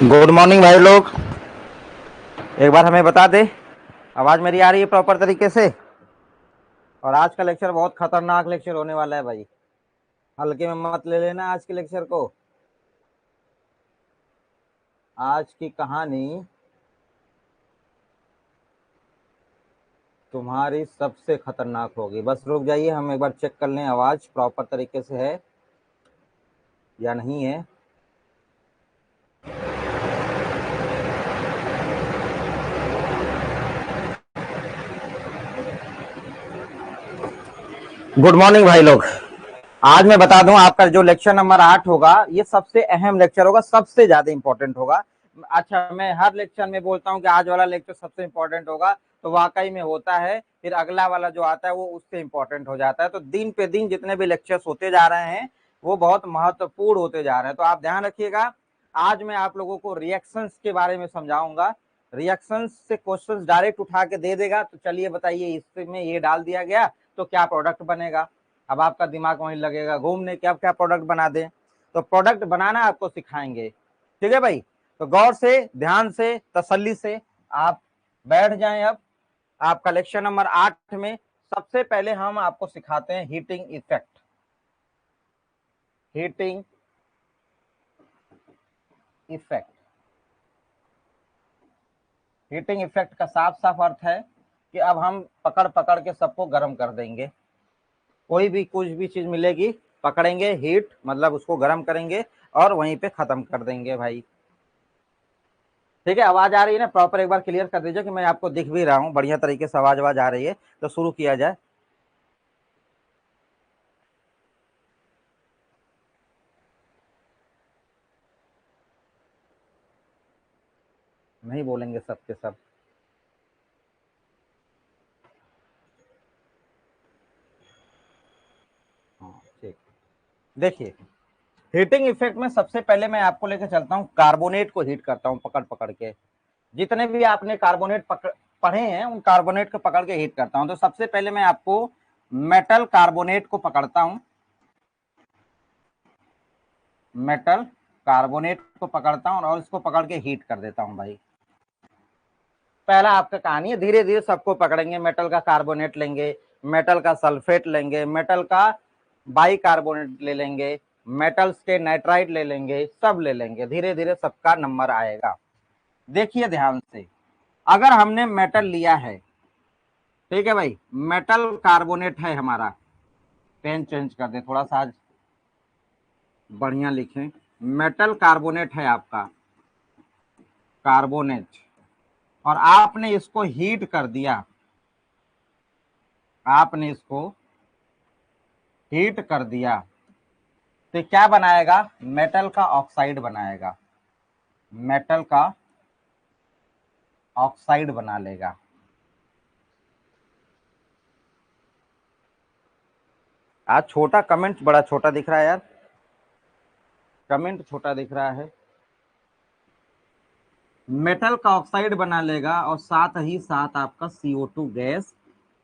Good morning भाई लोग। एक बार हमें बता दे, आवाज मेरी आ रही है प्रॉपर तरीके से? और आज का लेक्चर बहुत खतरनाक लेक्चर होने वाला है भाई, हल्के में मत ले लेना आज के लेक्चर को। आज की कहानी तुम्हारी सबसे खतरनाक होगी। बस रुक जाइए, हम एक बार चेक कर लें आवाज प्रॉपर तरीके से है या नहीं है। गुड मॉर्निंग भाई लोग। आज मैं बता दूं, आपका जो लेक्चर नंबर 8 होगा ये सबसे अहम लेक्चर होगा, सबसे ज्यादा इंपॉर्टेंट होगा। अच्छा, मैं हर लेक्चर में बोलता हूं कि आज वाला लेक्चर सबसे इंपॉर्टेंट होगा, तो वाकई में होता है। फिर अगला वाला जो आता है वो उससे इंपॉर्टेंट हो जाता है। तो दिन पे दिन जितने भी लेक्चर्स होते जा रहे हैं वो बहुत महत्वपूर्ण होते जा रहे हैं। तो आप ध्यान रखिएगा। आज मैं आप लोगों को रिएक्शंस के बारे में समझाऊंगा। रिएक्शंस से क्वेश्चंस डायरेक्ट उठा के दे देगा। तो चलिए बताइए, इसमें ये डाल दिया गया तो क्या प्रोडक्ट बनेगा। अब आपका दिमाग वहीं लगेगा घूमने कि अब क्या प्रोडक्ट बना दें। तो प्रोडक्ट बनाना आपको सिखाएंगे, ठीक है भाई? तो गौर से, ध्यान से, तसल्ली से आप बैठ जाएं। अब आपका लेक्चर नंबर 8 में सबसे पहले हम आपको सिखाते हैं heating effect. Heating effect, heating effect का साफ साफ अर्थ है कि अब हम पकड़ पकड़ के सबको गर्म कर देंगे। कोई भी कुछ भी चीज मिलेगी पकड़ेंगे, हीट मतलब उसको गर्म करेंगे और वहीं पे खत्म कर देंगे भाई। ठीक है, आवाज आ रही है ना प्रॉपर? एक बार क्लियर कर दीजिए कि मैं आपको दिख भी रहा हूँ बढ़िया तरीके से, आवाज आ रही है। तो शुरू किया जाए। नहीं बोलेंगे सबके सब? हाँ ठीक। देखिए, हीटिंग इफेक्ट में सबसे पहले मैं आपको लेकर चलता हूँ, कार्बोनेट को हीट करता हूँ पकड़ पकड़ के। जितने भी आपने कार्बोनेट पढ़े हैं उन कार्बोनेट को पकड़ के हीट करता हूँ। तो सबसे पहले मैं आपको मेटल कार्बोनेट को पकड़ता हूँ, मेटल कार्बोनेट को पकड़ता हूँ और इसको पकड़ के हीट कर देता हूँ भाई। पहला आपका कहानी है, धीरे धीरे सबको पकड़ेंगे। मेटल का कार्बोनेट लेंगे, मेटल का सल्फेट लेंगे, मेटल का बाइकार्बोनेट ले लेंगे, मेटल्स के नाइट्राइड ले लेंगे, सब ले लेंगे। धीरे धीरे सबका नंबर आएगा। देखिए ध्यान से, अगर हमने मेटल लिया है, ठीक है भाई, मेटल कार्बोनेट है हमारा। पेन चेंज कर दे थोड़ा सा, आज बढ़िया लिखें। मेटल कार्बोनेट है आपका, कार्बोनेट, और आपने इसको हीट कर दिया। आपने इसको हीट कर दिया तो क्या बनाएगा? मेटल का ऑक्साइड बनाएगा, मेटल का ऑक्साइड बना लेगा। आज छोटा कमेंट बड़ा छोटा दिख रहा है यार, कमेंट छोटा दिख रहा है। मेटल का ऑक्साइड बना लेगा और साथ ही साथ आपका CO2 गैस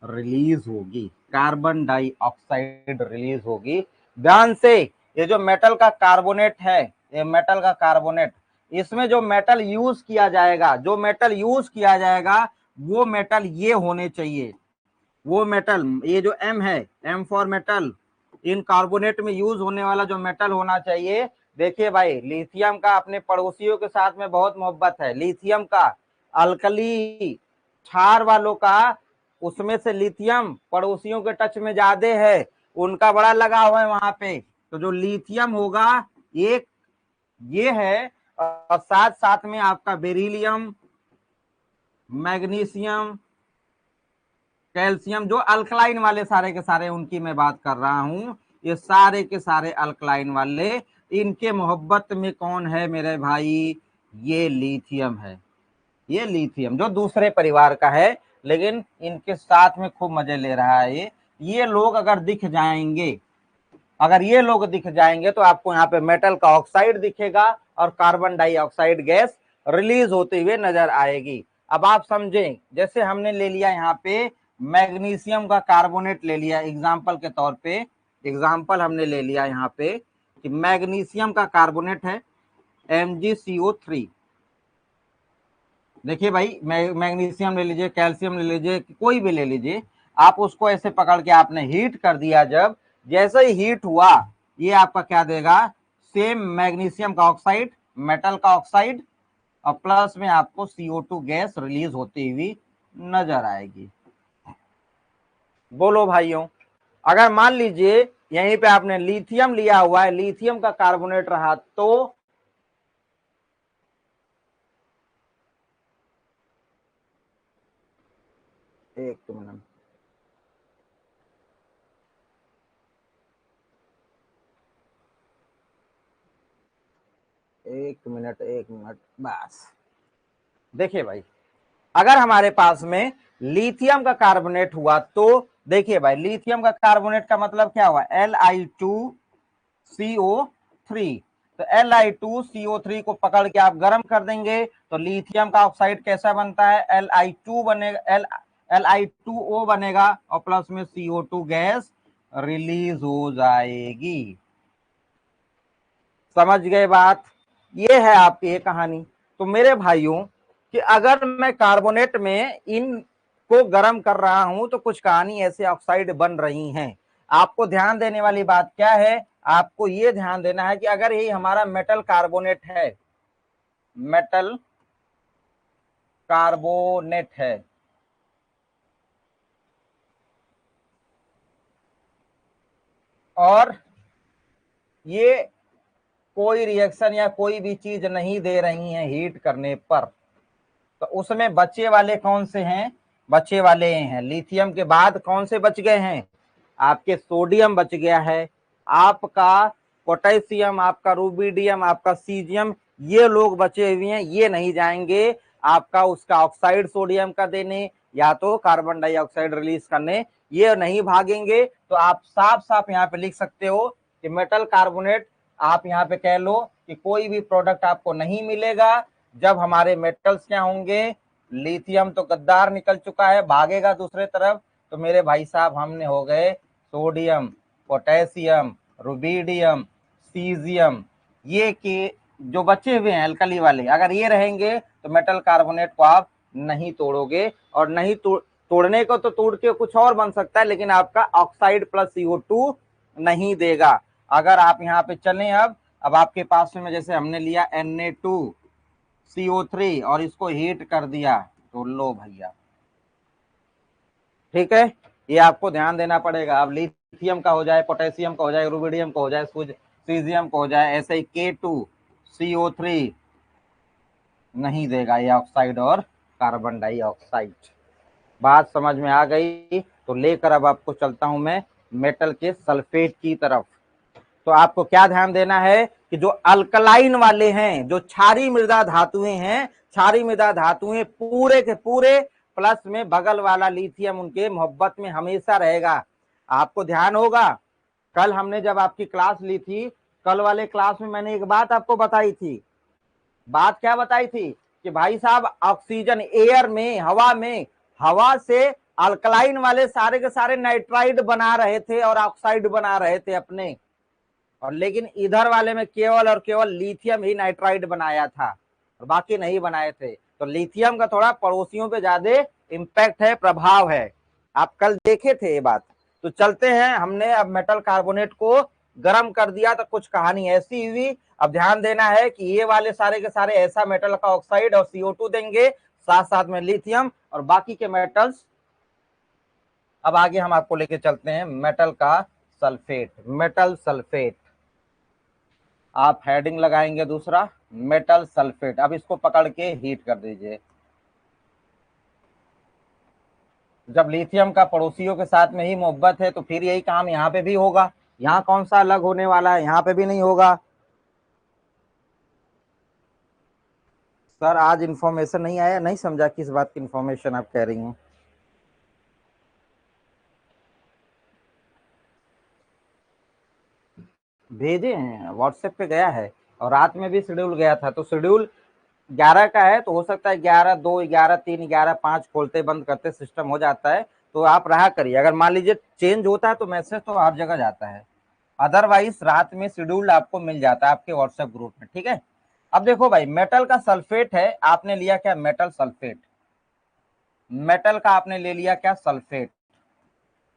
रिलीज होगी, कार्बन डाइऑक्साइड रिलीज होगी। ध्यान से, ये जो मेटल का कार्बोनेट है, ये मेटल का कार्बोनेट, इसमें जो मेटल यूज किया जाएगा, जो मेटल यूज किया जाएगा वो मेटल ये होने चाहिए। वो मेटल, ये जो M है, M for metal, in carbonate में यूज होने वाला जो मेटल होना चाहिए। देखिए भाई, लिथियम का अपने पड़ोसियों के साथ में बहुत मोहब्बत है। लिथियम का, अल्कली क्षार वालों का, उसमें से लिथियम पड़ोसियों के टच में ज्यादा है, उनका बड़ा लगाव है वहां पे। तो जो लिथियम होगा एक ये है, और साथ साथ में आपका बेरिलियम, मैग्नीशियम, कैल्शियम, जो अल्कलाइन वाले सारे के सारे उनकी मैं बात कर रहा हूं। ये सारे के सारे अल्कलाइन वाले, इनके मोहब्बत में कौन है मेरे भाई? ये लिथियम है। ये लिथियम जो दूसरे परिवार का है, लेकिन इनके साथ में खूब मजे ले रहा है ये लोग अगर दिख जाएंगे, अगर ये लोग दिख जाएंगे तो आपको यहाँ पे मेटल का ऑक्साइड दिखेगा और कार्बन डाइऑक्साइड गैस रिलीज होते हुए नजर आएगी। अब आप समझें, जैसे हमने ले लिया यहाँ पे मैग्नीशियम का कार्बोनेट ले लिया एग्जाम्पल के तौर पे, एग्जाम्पल हमने ले लिया यहाँ पे कि मैग्नीशियम का कार्बोनेट है MgCO3, देखिए भाई, मैग्नीशियम ले लीजिए, कैल्शियम ले लीजिए, कोई भी ले लीजिए, आप उसको ऐसे पकड़ के आपने हीट कर दिया, जब जैसे ही हीट हुआ, ये आपका क्या देगा, सेम मैग्नीशियम का ऑक्साइड, मेटल का ऑक्साइड, और प्लस में आपको CO2 गैस रिलीज होती हुई नजर आएगी। बोलो भाइयों, अगर मान लीजिए यहीं पे आपने लिथियम लिया हुआ है, लिथियम का कार्बोनेट रहा, तो एक मिनट, एक मिनट बस। देखिए भाई, अगर हमारे पास में लिथियम का कार्बोनेट हुआ, तो देखिए भाई, लिथियम का कार्बोनेट का मतलब क्या हुआ, Li2CO3। तो Li2CO3 को पकड़ के आप गर्म कर देंगे, तो लिथियम का ऑक्साइड कैसा बनता है, Li2 बनेगा, Li2O बनेगा, और प्लस में CO2 गैस रिलीज हो जाएगी। समझ गए बात, ये है आपकी ये कहानी। तो मेरे भाइयों, कि अगर मैं कार्बोनेट में इन को गर्म कर रहा हूं, तो कुछ कहानी ऐसे ऑक्साइड बन रही हैं। आपको ध्यान देने वाली बात क्या है, आपको ये ध्यान देना है कि अगर ये हमारा मेटल कार्बोनेट है, मेटल कार्बोनेट है, और ये कोई रिएक्शन या कोई भी चीज नहीं दे रही है हीट करने पर, तो उसमें बच्चे वाले कौन से हैं, बच्चे वाले हैं लिथियम के बाद कौन से बच गए हैं, आपके सोडियम बच गया है, आपका पोटेशियम, आपका रूबिडियम, आपका सीजियम, ये लोग बचे हुए हैं। ये नहीं जाएंगे आपका उसका ऑक्साइड सोडियम का देने, या तो कार्बन डाइऑक्साइड रिलीज करने, ये नहीं भागेंगे। तो आप साफ साफ यहाँ पे लिख सकते हो कि मेटल कार्बोनेट, आप यहाँ पे कह लो कि कोई भी प्रोडक्ट आपको नहीं मिलेगा जब हमारे मेटल्स क्या होंगे, लिथियम तो गद्दार निकल चुका है, भागेगा दूसरे तरफ। तो मेरे भाई साहब, हमने हो गए सोडियम, पोटेशियम, रुबिडियम, सीजियम, ये के जो बचे हुए हैं अल्कली वाले, अगर ये रहेंगे तो मेटल कार्बोनेट को आप नहीं तोड़ोगे, और नहीं तोड़ने को तो तोड़ के कुछ और बन सकता है, लेकिन आपका ऑक्साइड प्लस CO2 नहीं देगा। अगर आप यहाँ पे चलें, अब आपके पास में जैसे हमने लिया Na2CO3 और इसको हीट कर दिया, तो लो भैया, ठीक है, ये आपको ध्यान देना पड़ेगा। अब लिथियम का हो जाए, पोटेशियम का हो जाए, रुबिडियम का हो जाए, सीजियम का हो जाए, ऐसे ही K2CO3 नहीं देगा ये ऑक्साइड और कार्बन डाइऑक्साइड। बात समझ में आ गई? तो लेकर अब आपको चलता हूं मैं मेटल के सल्फेट की तरफ। तो आपको क्या ध्यान देना है कि जो अल्कलाइन वाले हैं, जो क्षारीय मृदा धातुएं हैं, क्षारीय मृदा धातुएं पूरे के पूरे, प्लस में बगल वाला लिथियम उनके मोहब्बत में हमेशा रहेगा। आपको ध्यान होगा, कल हमने जब आपकी क्लास ली थी, कल वाले क्लास में मैंने एक बात आपको बताई थी। बात क्या बताई थी कि भाई साहब, ऑक्सीजन एयर में, हवा में, हवा से अल्कलाइन वाले सारे के सारे नाइट्राइड बना रहे थे और ऑक्साइड बना रहे थे अपने, और लेकिन इधर वाले में केवल और केवल लिथियम ही नाइट्राइड बनाया था और बाकी नहीं बनाए थे। तो लिथियम का थोड़ा पड़ोसियों पे ज्यादा इंपैक्ट है, प्रभाव है। आप कल देखे थे ये बात। तो चलते हैं, हमने अब मेटल कार्बोनेट को गर्म कर दिया, तो कुछ कहानी ऐसी हुई। अब ध्यान देना है कि ये वाले सारे के सारे ऐसा मेटल का ऑक्साइड और CO2 देंगे, साथ साथ में लिथियम, और बाकी के मेटल्स। अब आगे हम आपको लेके चलते हैं मेटल का सल्फेट, मेटल सल्फेट। आप हेडिंग लगाएंगे दूसरा, मेटल सल्फेट। अब इसको पकड़ के हीट कर दीजिए। जब लिथियम का पड़ोसियों के साथ में ही मोहब्बत है, तो फिर यही काम यहाँ पे भी होगा। यहाँ कौन सा अलग होने वाला है, यहाँ पे भी नहीं होगा। सर आज इंफॉर्मेशन नहीं आया, नहीं समझा किस बात की इंफॉर्मेशन आप कह रही हैं। भेजे हैं, व्हाट्सएप पे गया है, और रात में भी शेड्यूल गया था। तो शेड्यूल 11 का है, तो हो सकता है 11/2, 11/3, 11/5 खोलते बंद करते सिस्टम हो जाता है। तो आप रहा करिए, अगर मान लीजिए चेंज होता है तो मैसेज तो हर जगह जाता है, अदरवाइज रात में शेड्यूल आपको मिल जाता है आपके व्हाट्सएप ग्रुप में, ठीक है। अब देखो भाई, मेटल का सल्फेट है, आपने लिया क्या, मेटल सल्फेट, मेटल का आपने ले लिया क्या, सल्फेट।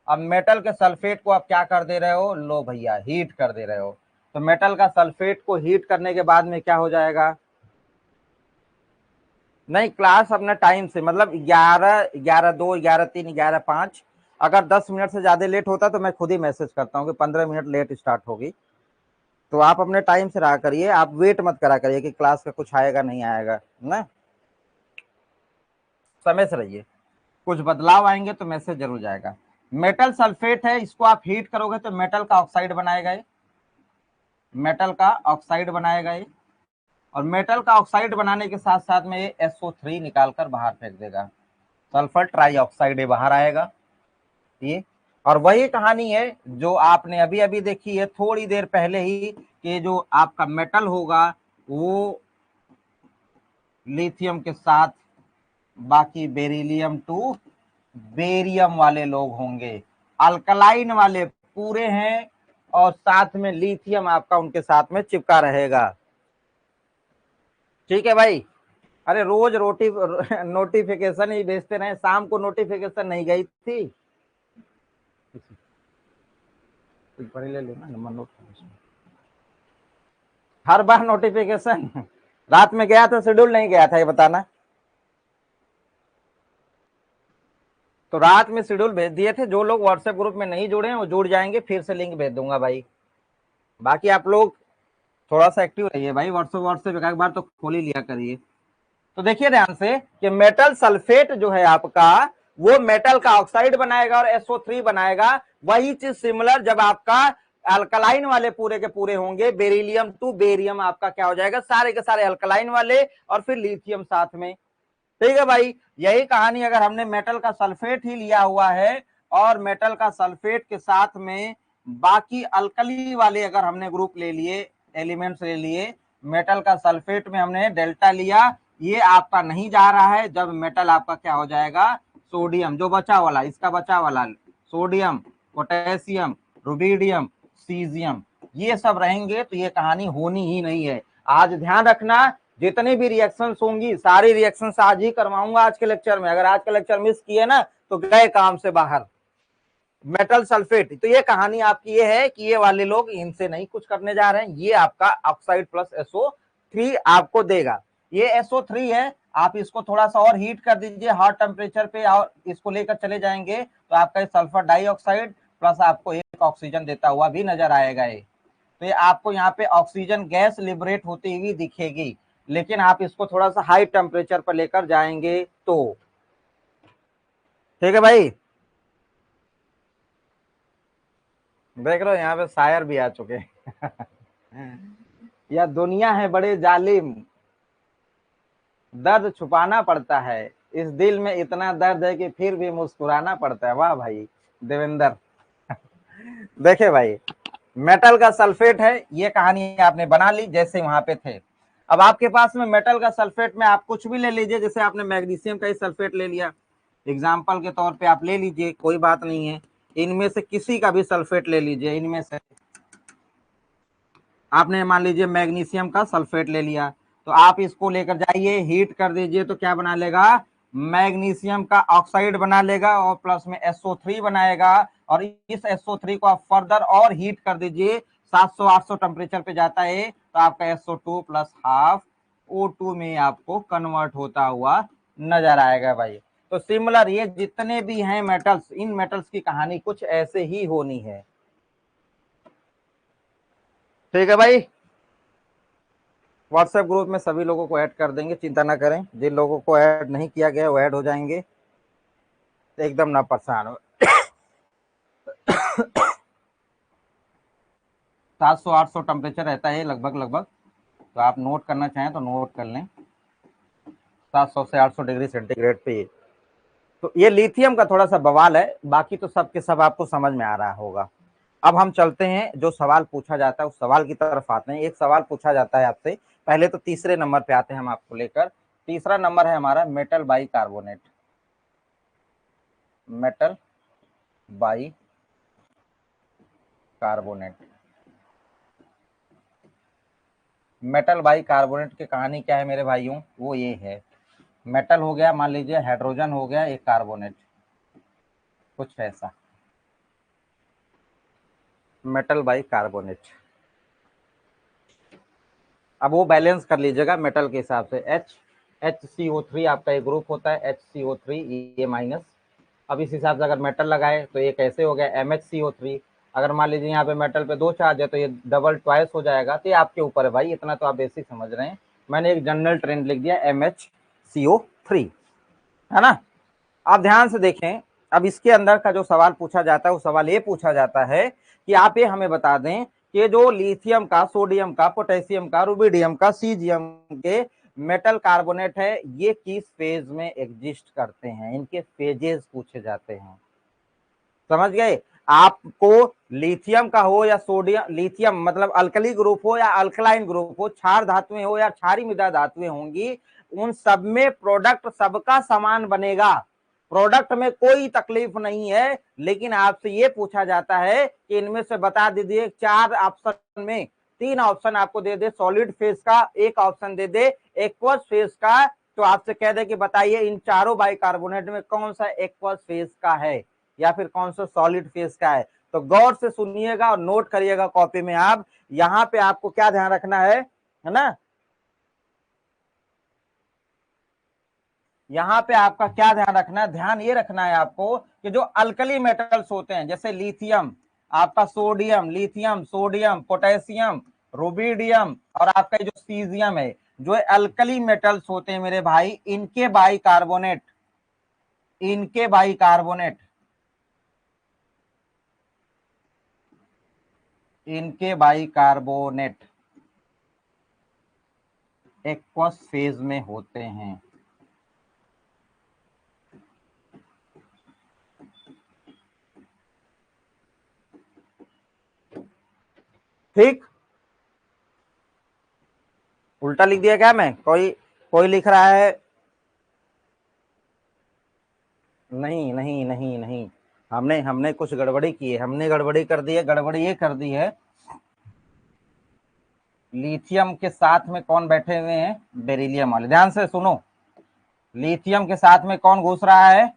अब मेटल के सल्फेट को आप क्या कर दे रहे हो, लो भैया हीट कर दे रहे हो। तो मेटल का सल्फेट को हीट करने के बाद में क्या हो जाएगा, नहीं क्लास अपना टाइम से, मतलब 11, 11:02, 11:03, 11:05, अगर 10 मिनट से ज्यादा लेट होता तो मैं खुद ही मैसेज करता हूँ कि 15 मिनट लेट स्टार्ट होगी। तो आप अपने टाइम से रहा करिए, आप वेट मत करा करिए कि क्लास का कुछ आएगा नहीं आएगा ना, समय से रहिए, कुछ बदलाव आएंगे तो मैसेज जरूर जाएगा। मेटल सल्फेट है, इसको आप हीट करोगे तो मेटल का ऑक्साइड बनाएगा ये, मेटल का ऑक्साइड बनाएगा ये, और मेटल का ऑक्साइड बनाने के साथ साथ में ये SO3 निकालकर बाहर फेंक देगा, सल्फर ट्राइऑक्साइड बाहर आएगा ये। और वही कहानी है जो आपने अभी अभी देखी है थोड़ी देर पहले ही, कि जो आपका मेटल होगा वो लिथियम के साथ बाकी बेरिलियम टू बेरियम वाले लोग होंगे, अल्कलाइन वाले पूरे हैं, और साथ में लिथियम आपका उनके साथ में चिपका रहेगा। ठीक है भाई। अरे रोज रोटी नोटिफिकेशन ही भेजते रहे, शाम को नोटिफिकेशन नहीं गई थी, पढ़ ले लेना नंबर नोट, हर बार नोटिफिकेशन रात में गया था, शेड्यूल नहीं गया था, ये बताना। तो रात में शेड्यूल भेज दिए थे, जो लोग व्हाट्सएप ग्रुप में नहीं जुड़े हैं वो जुड़ जाएंगे, फिर से लिंक भेज दूंगा भाई। बाकी आप लोग थोड़ा सा एक्टिव रहिए भाई, व्हाट्सएप व्हाट्सएप एक बार तो खोल ही लिया करिए। तो देखिए ध्यान से कि मेटल सल्फेट जो है आपका, वो मेटल का ऑक्साइड बनाएगा और SO3 बनाएगा। वही चीज सिमिलर जब आपका अल्कलाइन वाले पूरे के पूरे होंगे, बेरिलियम टू बेरियम आपका क्या हो जाएगा, सारे के सारे अल्कलाइन वाले, और फिर लिथियम साथ में। ठीक है भाई, यही कहानी अगर हमने मेटल का सल्फेट ही लिया हुआ है और मेटल का सल्फेट के साथ में बाकी अल्कली वाले अगर हमने ग्रुप ले लिए, एलिमेंट्स ले लिए, मेटल का सल्फेट में हमने डेल्टा लिया, ये आपका नहीं जा रहा है, जब मेटल आपका क्या हो जाएगा, सोडियम, जो बचा वाला, इसका बचा वाला सोडियम, पोटेशियम, रुबिडियम, सीजियम, ये सब रहेंगे, तो ये कहानी होनी ही नहीं है। आज ध्यान रखना, जितनी भी रिएक्शंस होंगी सारी रिएक्शंस आज ही करवाऊंगा आज के लेक्चर में, अगर आज का लेक्चर मिस किए ना तो गए काम से बाहर। मेटल सल्फेट, तो ये कहानी आपकी ये है कि ये वाले लोग इनसे नहीं कुछ करने जा रहे हैं, ये आपका ऑक्साइड प्लस SO3 आपको देगा। ये SO3 है, आप इसको थोड़ा सा और हीट कर दीजिए हॉट टेम्परेचर पे और इसको लेकर चले जाएंगे तो आपका सल्फर डाइऑक्साइड प्लस आपको एक ऑक्सीजन देता हुआ भी नजर आएगा ये। तो ये आपको यहाँ पे ऑक्सीजन गैस लिबरेट होती हुई दिखेगी, लेकिन आप इसको थोड़ा सा हाई टेम्परेचर पर लेकर जाएंगे तो। ठीक है भाई, देख रहे हो यहाँ पे शायर भी आ चुके हैं यह दुनिया है बड़े जालिम, दर्द छुपाना पड़ता है, इस दिल में इतना दर्द है कि फिर भी मुस्कुराना पड़ता है। वाह भाई देवेंद्र देखे भाई, मेटल का सल्फेट है, ये कहानी आपने बना ली जैसे वहां पे थे। अब आपके पास में मेटल का सल्फेट में आप कुछ भी ले लीजिए, जैसे आपने मैग्नीशियम का ही सल्फेट ले लिया, एग्जाम्पल के तौर पे आप ले लीजिए, कोई बात नहीं है, इनमें से किसी का भी सल्फेट ले लीजिए, इनमें से आपने मान लीजिए मैग्नीशियम का सल्फेट ले लिया, तो आप इसको लेकर जाइए हीट कर दीजिए, तो क्या बना लेगा, मैग्नीशियम का ऑक्साइड बना लेगा और प्लस में SO3 बनाएगा, और इस SO3 को आप फर्दर और हीट कर दीजिए, 700-800 टेम्परेचर पे जाता है, तो आपका SO2 प्लस हाफ O2 में आपको कन्वर्ट होता हुआ नजर आएगा भाई। तो सिमिलर ये जितने भी हैं मेटल्स, इन मेटल्स की कहानी कुछ ऐसे ही होनी है। ठीक है भाई, व्हाट्सएप ग्रुप में सभी लोगों को ऐड कर देंगे, चिंता ना करें, जिन लोगों को ऐड नहीं किया गया वो ऐड हो जाएंगे, एकदम ना परेशान हो। 700-800 टेम्परेचर रहता है लगभग लगभग, तो आप नोट करना चाहें तो नोट कर लें, 700 से 800 डिग्री सेंटीग्रेड पे। तो ये लिथियम का थोड़ा सा बवाल है, बाकी तो सब के सब आपको समझ में आ रहा होगा। अब हम चलते हैं, जो सवाल पूछा जाता है उस सवाल की तरफ आते हैं। एक सवाल पूछा जाता है आपसे, पहले तो तीसरे नंबर पे आते हैं हम आपको लेकर। तीसरा नंबर है हमारा metal by carbonate, metal by carbonate. Metal by carbonate की कहानी क्या है मेरे भाइयों, वो ये है, मेटल हो गया, मान लीजिए हाइड्रोजन हो गया, एक कार्बोनेट, कुछ ऐसा, मेटल बाई कार्बोनेट। अब वो बैलेंस कर लीजिएगा मेटल के हिसाब से, HCO3 आपका एक ग्रुप होता है, HCO3 ये माइनस। अब इस हिसाब से अगर मेटल लगाए तो ये कैसे हो गया MHCO3। अगर मान लीजिए यहाँ पे मेटल पे 2 चार्ज है तो ये डबल ट्वाइस हो जाएगा, तो ये आपके ऊपर है भाई, इतना तो आप बेसिक समझ रहे हैं। मैंने एक जनरल ट्रेंड लिख दिया MHCO3, है ना। आप ध्यान से देखें, अब इसके अंदर का जो सवाल पूछा जाता है वो सवाल ये पूछा जाता है कि आप ये हमें बता दें कि जो लिथियम का, सोडियम का, पोटेशियम का, रुबिडियम का, सीजियम के मेटल कार्बोनेट है, ये किस फेज में एग्जिस्ट करते हैं, इनके फेजेस पूछे जाते हैं। समझ गए। आपको लिथियम का हो या सोडियम, लिथियम मतलब अल्कली ग्रुप हो या अल्कलाइन ग्रुप हो, क्षार धातुएं हो या क्षारी मृदा धातुएं होंगी, उन सब में प्रोडक्ट सबका समान बनेगा, प्रोडक्ट में कोई तकलीफ नहीं है। लेकिन आपसे ये पूछा जाता है कि इनमें से बता दीजिए 4 ऑप्शन में 3 ऑप्शन आपको दे दे सॉलिड फेज का, एक ऑप्शन दे दे एक्वस फेज का, तो आपसे कह दे कि बताइए इन चारों बाइकार्बोनेट में कौन सा एक्वस फेज का है या फिर कौन सा सॉलिड फेज का है। तो गौर से सुनिएगा और नोट करिएगा कॉपी में। आप यहाँ पे आपको क्या ध्यान रखना है ना, यहाँ पे आपका क्या ध्यान रखना है, ध्यान ये रखना है आपको कि जो अल्कली मेटल्स होते हैं जैसे लिथियम, आपका sodium, lithium, sodium, potassium, rubidium और आपका जो सीजियम है, जो अल्कली मेटल्स होते हैं मेरे भाई, इनके बाइकार्बोनेट, इनके बाइकार्बोनेट, इनके बाइकार्बोनेट एक्वस फेज में होते हैं। ठीक, उल्टा लिख दिया क्या मैं, कोई कोई लिख रहा है, नहीं नहीं नहीं नहीं, हमने हमने कुछ गड़बड़ी की है, हमने गड़बड़ी कर दी है, गड़बड़ी ये कर दी है, लिथियम के साथ में कौन बैठे हुए हैं, बेरिलियम वाले, ध्यान से सुनो, लिथियम के साथ में कौन घुस रहा है,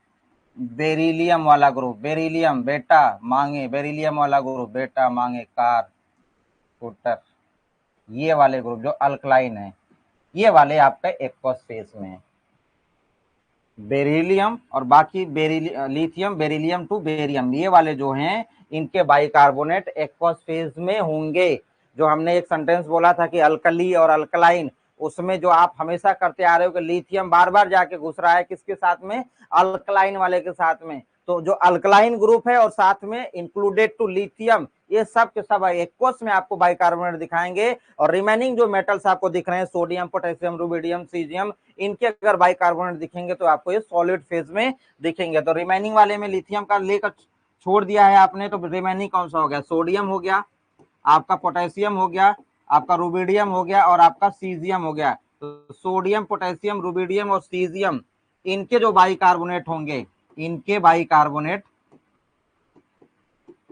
बेरिलियम वाला ग्रुप, बेरिलियम बेटा मांगे, बेरिलियम वाला ग्रुप बेटा मांगे कार स्कूटर, ये वाले ग्रुप जो अल्कलाइन है, ये वाले आपका एक्वस फेज में है, बेरिलियम और बाकी लिथियम, बेरिलियम टू बेरियम, ये वाले जो हैं इनके बाइकार्बोनेट एक्वस फेज में होंगे। जो हमने एक सेंटेंस बोला था कि अल्कली और अल्कलाइन, उसमें जो आप हमेशा करते आ रहे हो कि लिथियम बार बार जाके घुस रहा है किसके साथ में, अल्कलाइन वाले के साथ में, तो जो अल्कलाइन ग्रुप है और साथ में इंक्लूडेड टू लिथियम, ये सब के सब एक्वस में आपको बाइकार्बोनेट दिखाएंगे। और रिमेनिंग जो मेटल्स आपको दिख रहे हैं, सोडियम, पोटेशियम, रुबिडियम, सीजियम, इनके अगर बाइकार्बोनेट दिखेंगे तो आपको ये सॉलिड फेज में दिखेंगे। तो रिमेनिंग वाले में लिथियम का लेकर छोड़ दिया है आपने, तो रिमेनिंग कौन सा हो गया, सोडियम हो गया, आपका पोटेशियम हो गया, आपका रुबिडियम हो गया और आपका सीजियम हो गया। तो सोडियम, पोटेशियम, रुबिडियम और सीजियम, इनके जो बाइकार्बोनेट होंगे, इनके बाइकार्बोनेट,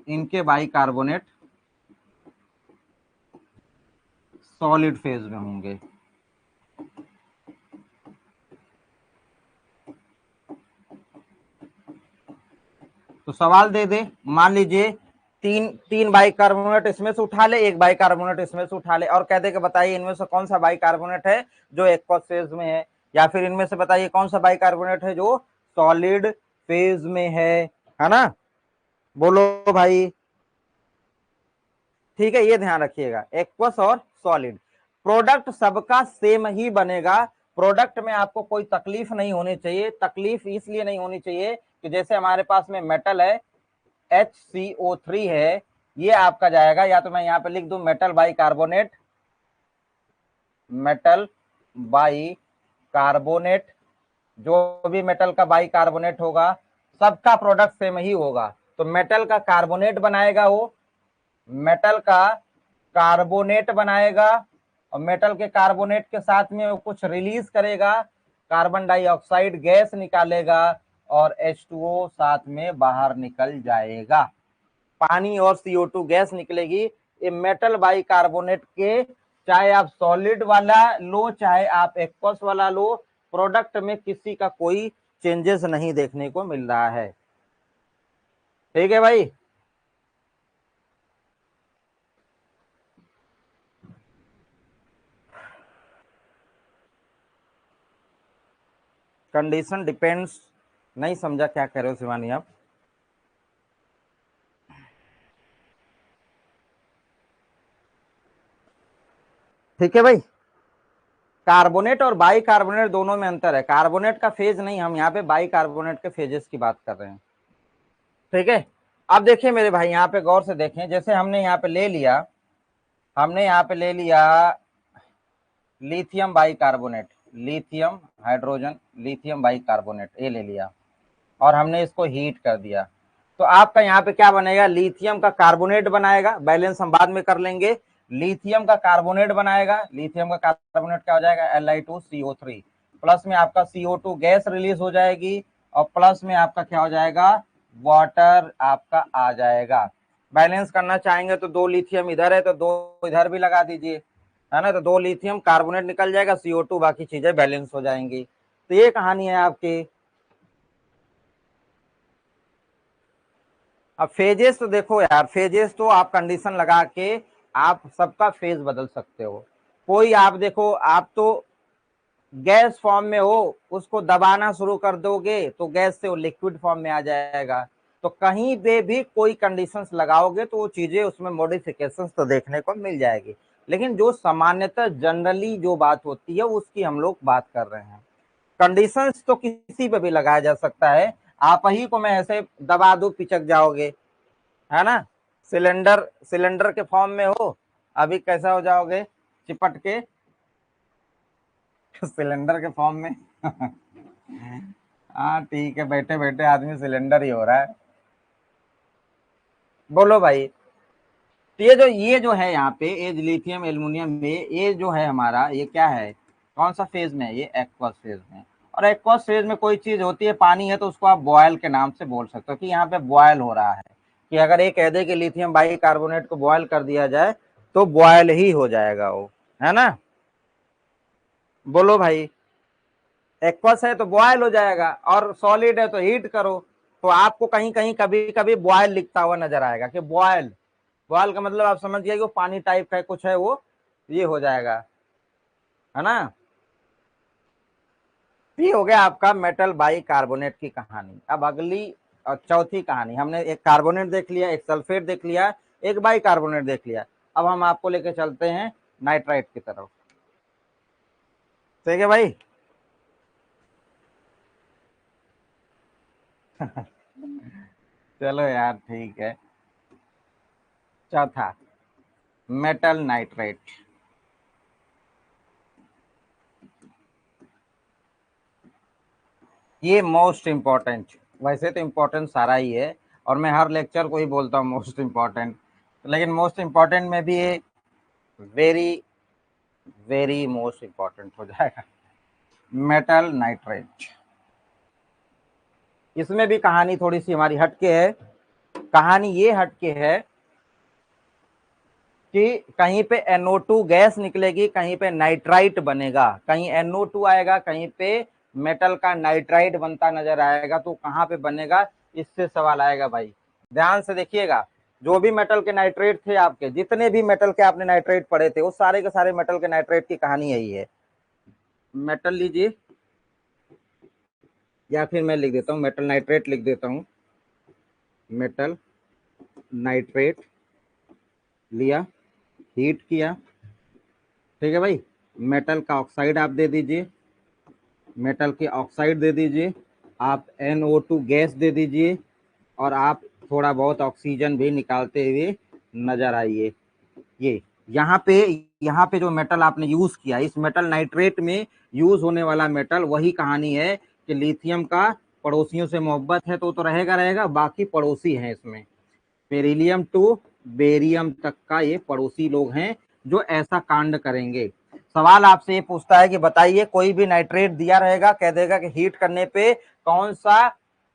इनके बाइकार्बोनेट सॉलिड फेज में होंगे। तो सवाल दे दे, मान लीजिए तीन तीन बाइकार्बोनेट इसमें से उठा ले, एक बाइकार्बोनेट इसमें से उठा ले और कह दे कि बताइए इनमें से कौन सा बाइकार्बोनेट है जो एक्वस फेज में है, या फिर इनमें से बताइए कौन सा बाइकार्बोनेट है जो सॉलिड फेज में है ना, बोलो भाई। ठीक है, ये ध्यान रखिएगा, एक्वस और सॉलिड, प्रोडक्ट सबका सेम ही बनेगा, प्रोडक्ट में आपको कोई तकलीफ नहीं होनी चाहिए। तकलीफ इसलिए नहीं होनी चाहिए कि जैसे हमारे पास में मेटल है HCO3 है, ये आपका जाएगा, या तो मैं यहाँ पे लिख दूं metal by carbonate, metal by carbonate, जो भी मेटल का बाई कार्बोनेट होगा सबका प्रोडक्ट सेम ही होगा। तो मेटल का कार्बोनेट बनाएगा, वो मेटल का कार्बोनेट बनाएगा और मेटल के कार्बोनेट के साथ में वो कुछ रिलीज करेगा, कार्बन डाइऑक्साइड गैस निकालेगा और H2O साथ में बाहर निकल जाएगा, पानी और CO2 गैस निकलेगी। ये मेटल बाइकार्बोनेट के चाहे आप सॉलिड वाला लो चाहे आप एक्वस वाला लो, प्रोडक्ट में किसी का कोई चेंजेस नहीं देखने को मिल रहा है। ठीक है भाई। कंडीशन डिपेंड्स, नहीं समझा क्या कह रहे हो शिवानी आप? ठीक है भाई। कार्बोनेट और बाई कार्बोनेट दोनों में अंतर है। कार्बोनेट का फेज नहीं, हम यहाँ पे बाई कार्बोनेट के फेजेस की बात कर रहे हैं। ठीक है। अब देखिए मेरे भाई, यहाँ पे गौर से देखें, जैसे हमने यहाँ पे ले लिया, हमने यहाँ पे ले लिया lithium by carbonate, lithium hydrogen lithium by carbonate, ये ले लिया और हमने इसको हीट कर दिया, तो आपका यहाँ पे क्या बनेगा, लिथियम का कार्बोनेट बनाएगा। बैलेंस हम बाद में कर लेंगे। लिथियम का कार्बोनेट बनाएगा, लिथियम का कार्बोनेट क्या हो जाएगा, Li2CO3, प्लस में आपका CO2 गैस रिलीज हो जाएगी और प्लस में आपका क्या हो जाएगा, वाटर आपका आ जाएगा। बैलेंस करना चाहेंगे तो दो लिथियम इधर है तो दो इधर भी लगा दीजिए, है ना, तो दो लिथियम कार्बोनेट निकल जाएगा, CO2, बाकी चीजें बैलेंस हो जाएंगी। तो ये कहानी है आपकी। अब फेजेस तो देखो यार, फेजेस तो आप कंडीशन लगा के आप सबका फेज बदल सकते हो। कोई आप देखो, आप तो गैस फॉर्म में हो, उसको दबाना शुरू कर दोगे तो गैस से वो लिक्विड फॉर्म में आ जाएगा। तो कहीं पे भी कोई कंडीशंस लगाओगे तो वो चीजें उसमें मॉडिफिकेशंस तो देखने को मिल जाएगी। लेकिन जो सामान्यतः जनरली जो बात होती है उसकी हम लोग बात कर रहे हैं। कंडीशंस तो किसी पे भी लगाया जा सकता है। आप ही को मैं ऐसे दबा दूं पिचक जाओगे, है ना, सिलेंडर सिलेंडर के फॉर्म में हो, अभी कैसा हो जाओगे, चिपट के सिलेंडर के फॉर्म में। हाँ ठीक है, बैठे बैठे आदमी सिलेंडर ही हो रहा है। बोलो भाई। तो ये जो है यहाँ पे, ये लिथियम एल्युमिनियम में ये जो है हमारा, ये क्या है, कौन सा फेज में है, ये एक्वस फेज में। और एक्वस फेज में कोई चीज होती है, पानी है, तो उसको आप बॉयल के नाम से बोल सकते हो कि यहाँ पे बॉयल हो रहा है। कि अगर ये कह दे कि लिथियम बाई कार्बोनेट को बॉयल कर दिया जाए तो बॉयल ही हो जाएगा वो, है ना। बोलो भाई। एक्वस है तो बॉयल हो जाएगा और सॉलिड है तो हीट करो। तो आपको कहीं कहीं कभी कभी बॉयल लिखता हुआ नजर आएगा कि बॉयल, बॉयल का मतलब आप समझ गए कि वो पानी टाइप का कुछ है, वो ये हो जाएगा, है ना। ये हो गया आपका मेटल बाई कार्बोनेट की कहानी। अब अगली और चौथी कहानी, हमने एक कार्बोनेट देख लिया, एक सल्फेट देख लिया, एक बाई कार्बोनेट देख लिया। अब हम आपको लेके चलते हैं नाइट्राइट की तरफ। ठीक है भाई। चलो यार ठीक है। चौथा, मेटल नाइट्रेट। ये मोस्ट इंपॉर्टेंट, वैसे तो इंपॉर्टेंट सारा ही है और मैं हर लेक्चर को ही बोलता हूँ मोस्ट इंपॉर्टेंट, लेकिन मोस्ट इंपॉर्टेंट में भी ये वेरी वेरी मोस्ट इंपॉर्टेंट हो जाएगा, मेटल नाइट्रेट। इसमें भी कहानी थोड़ी सी हमारी हटके है। कहानी ये हटके है कि कहीं पे NO2 गैस निकलेगी, कहीं पे नाइट्राइट बनेगा, कहीं NO2 आएगा, कहीं पे मेटल का नाइट्राइट बनता नजर आएगा। तो कहाँ पे बनेगा, इससे सवाल आएगा भाई। ध्यान से देखिएगा, जो भी मेटल के नाइट्रेट थे, आपके जितने भी मेटल के आपने नाइट्रेट पढ़े थे, वो सारे के सारे मेटल के नाइट्रेट की कहानी यही है। मेटल लीजिए, या फिर मैं लिख देता हूँ, मेटल नाइट्रेट लिख देता हूँ। मेटल नाइट्रेट लिया, हीट किया, ठीक है भाई, मेटल का ऑक्साइड आप दे दीजिए, मेटल के ऑक्साइड दे दीजिए, आप NO2 गैस दे दीजिए और आप थोड़ा बहुत ऑक्सीजन भी निकालते हुए नजर आइए। ये यहाँ पे जो मेटल आपने यूज किया, इस मेटल नाइट्रेट में यूज होने वाला मेटल वही कहानी है कि लिथियम का पड़ोसियों से मोहब्बत है तो रहेगा रहेगा, बाकी पड़ोसी हैं इसमें, बेरिलियम टू बेरियम तक का ये पड़ोसी लोग हैं जो ऐसा कांड करेंगे। सवाल आपसे ये पूछता है कि बताइए, कोई भी नाइट्रेट दिया रहेगा, कह देगा कि हीट करने पे कौन सा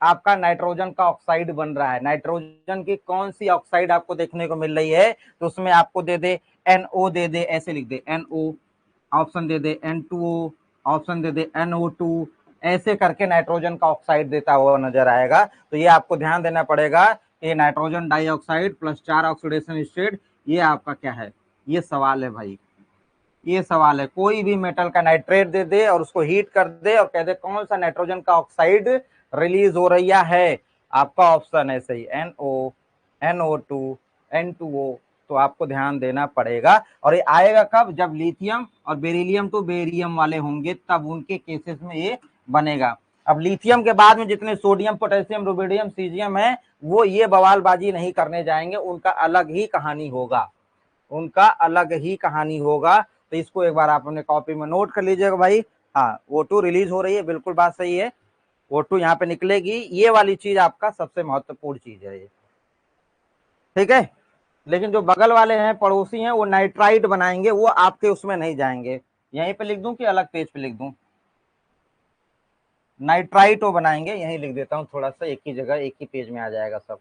आपका नाइट्रोजन का ऑक्साइड बन रहा है। नाइट्रोजन की कौन सी ऑक्साइड आपको देखने को मिल रही है, तो उसमें आपको दे दे NO, दे दे ऐसे लिख दे NO, ऑप्शन दे दे N2O, ऑप्शन दे दे NO2, ऐसे करके नाइट्रोजन का ऑक्साइड देता हुआ नजर आएगा। तो ये आपको ध्यान देना पड़ेगा कि nitrogen dioxide plus 4 oxidation state, ये आपका क्या है, ये सवाल है भाई, ये सवाल है। कोई भी मेटल का नाइट्रेट दे दे और उसको हीट कर दे और कह दे कौन सा नाइट्रोजन का ऑक्साइड रिलीज हो रही है, आपका ऑप्शन है सही NO, NO2, N2O। तो आपको ध्यान देना पड़ेगा। और ये आएगा कब, जब लिथियम और बेरिलियम तो बेरियम वाले होंगे, तब उनके केसेस में ये बनेगा। अब लिथियम के बाद में जितने सोडियम, पोटेशियम, रुबिडियम, सीजियम है, वो ये बवालबाजी नहीं करने जाएंगे, उनका अलग ही कहानी होगा, उनका अलग ही कहानी होगा। तो इसको एक बार आप अपने कॉपी में नोट कर लीजिएगा भाई। हाँ, O2 रिलीज हो रही है, बिल्कुल बात सही है, O2 यहाँ पे निकलेगी, ये वाली चीज आपका सबसे महत्वपूर्ण चीज है ये, ठीक है। लेकिन जो बगल वाले हैं, पड़ोसी हैं, वो नाइट्राइट बनाएंगे, वो आपके उसमें नहीं जाएंगे। यहीं पे लिख दूं कि अलग पेज पे लिख दूं, नाइट्राइट वो बनाएंगे, यहीं लिख देता हूं थोड़ा सा, एक ही जगह एक ही पेज में आ जाएगा सब।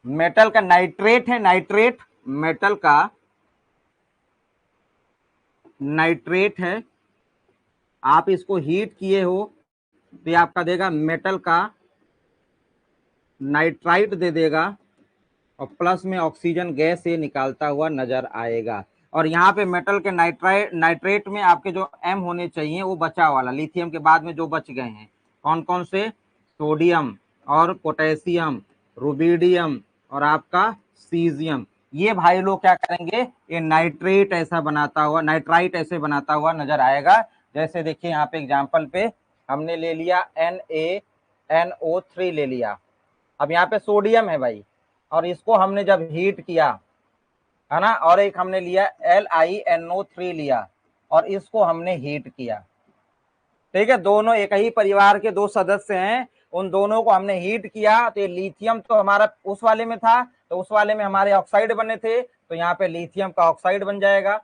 मेटल का नाइट्रेट है, नाइट्रेट मेटल का नाइट्रेट है, आप इसको हीट किए हो तो ये आपका देगा मेटल का नाइट्राइट दे देगा, और प्लस में ऑक्सीजन गैस ये निकालता हुआ नजर आएगा। और यहाँ पे मेटल के नाइट्रेट में आपके जो M होने चाहिए वो बचा वाला, लिथियम के बाद में जो बच गए हैं, कौन कौन से, सोडियम और पोटेशियम, रुबिडियम और आपका सीजियम, ये भाई लोग क्या करेंगे, ये नाइट्रेट ऐसा बनाता हुआ, नाइट्राइट ऐसे बनाता हुआ नजर आएगा। जैसे देखिए यहाँ पे एग्जाम्पल पे हमने ले लिया NaNO3 ले लिया। अब यहाँ पे सोडियम है भाई, और इसको हमने जब हीट किया है ना, और एक हमने लिया LiNO3 लिया और इसको हमने हीट किया, ठीक है, दोनों एक ही परिवार के दो सदस्य हैं, उन दोनों को हमने हीट किया। तो ये लिथियम तो हमारा उस वाले में था, तो उस वाले में हमारे ऑक्साइड बने थे, तो यहाँ पे लिथियम का ऑक्साइड बन जाएगा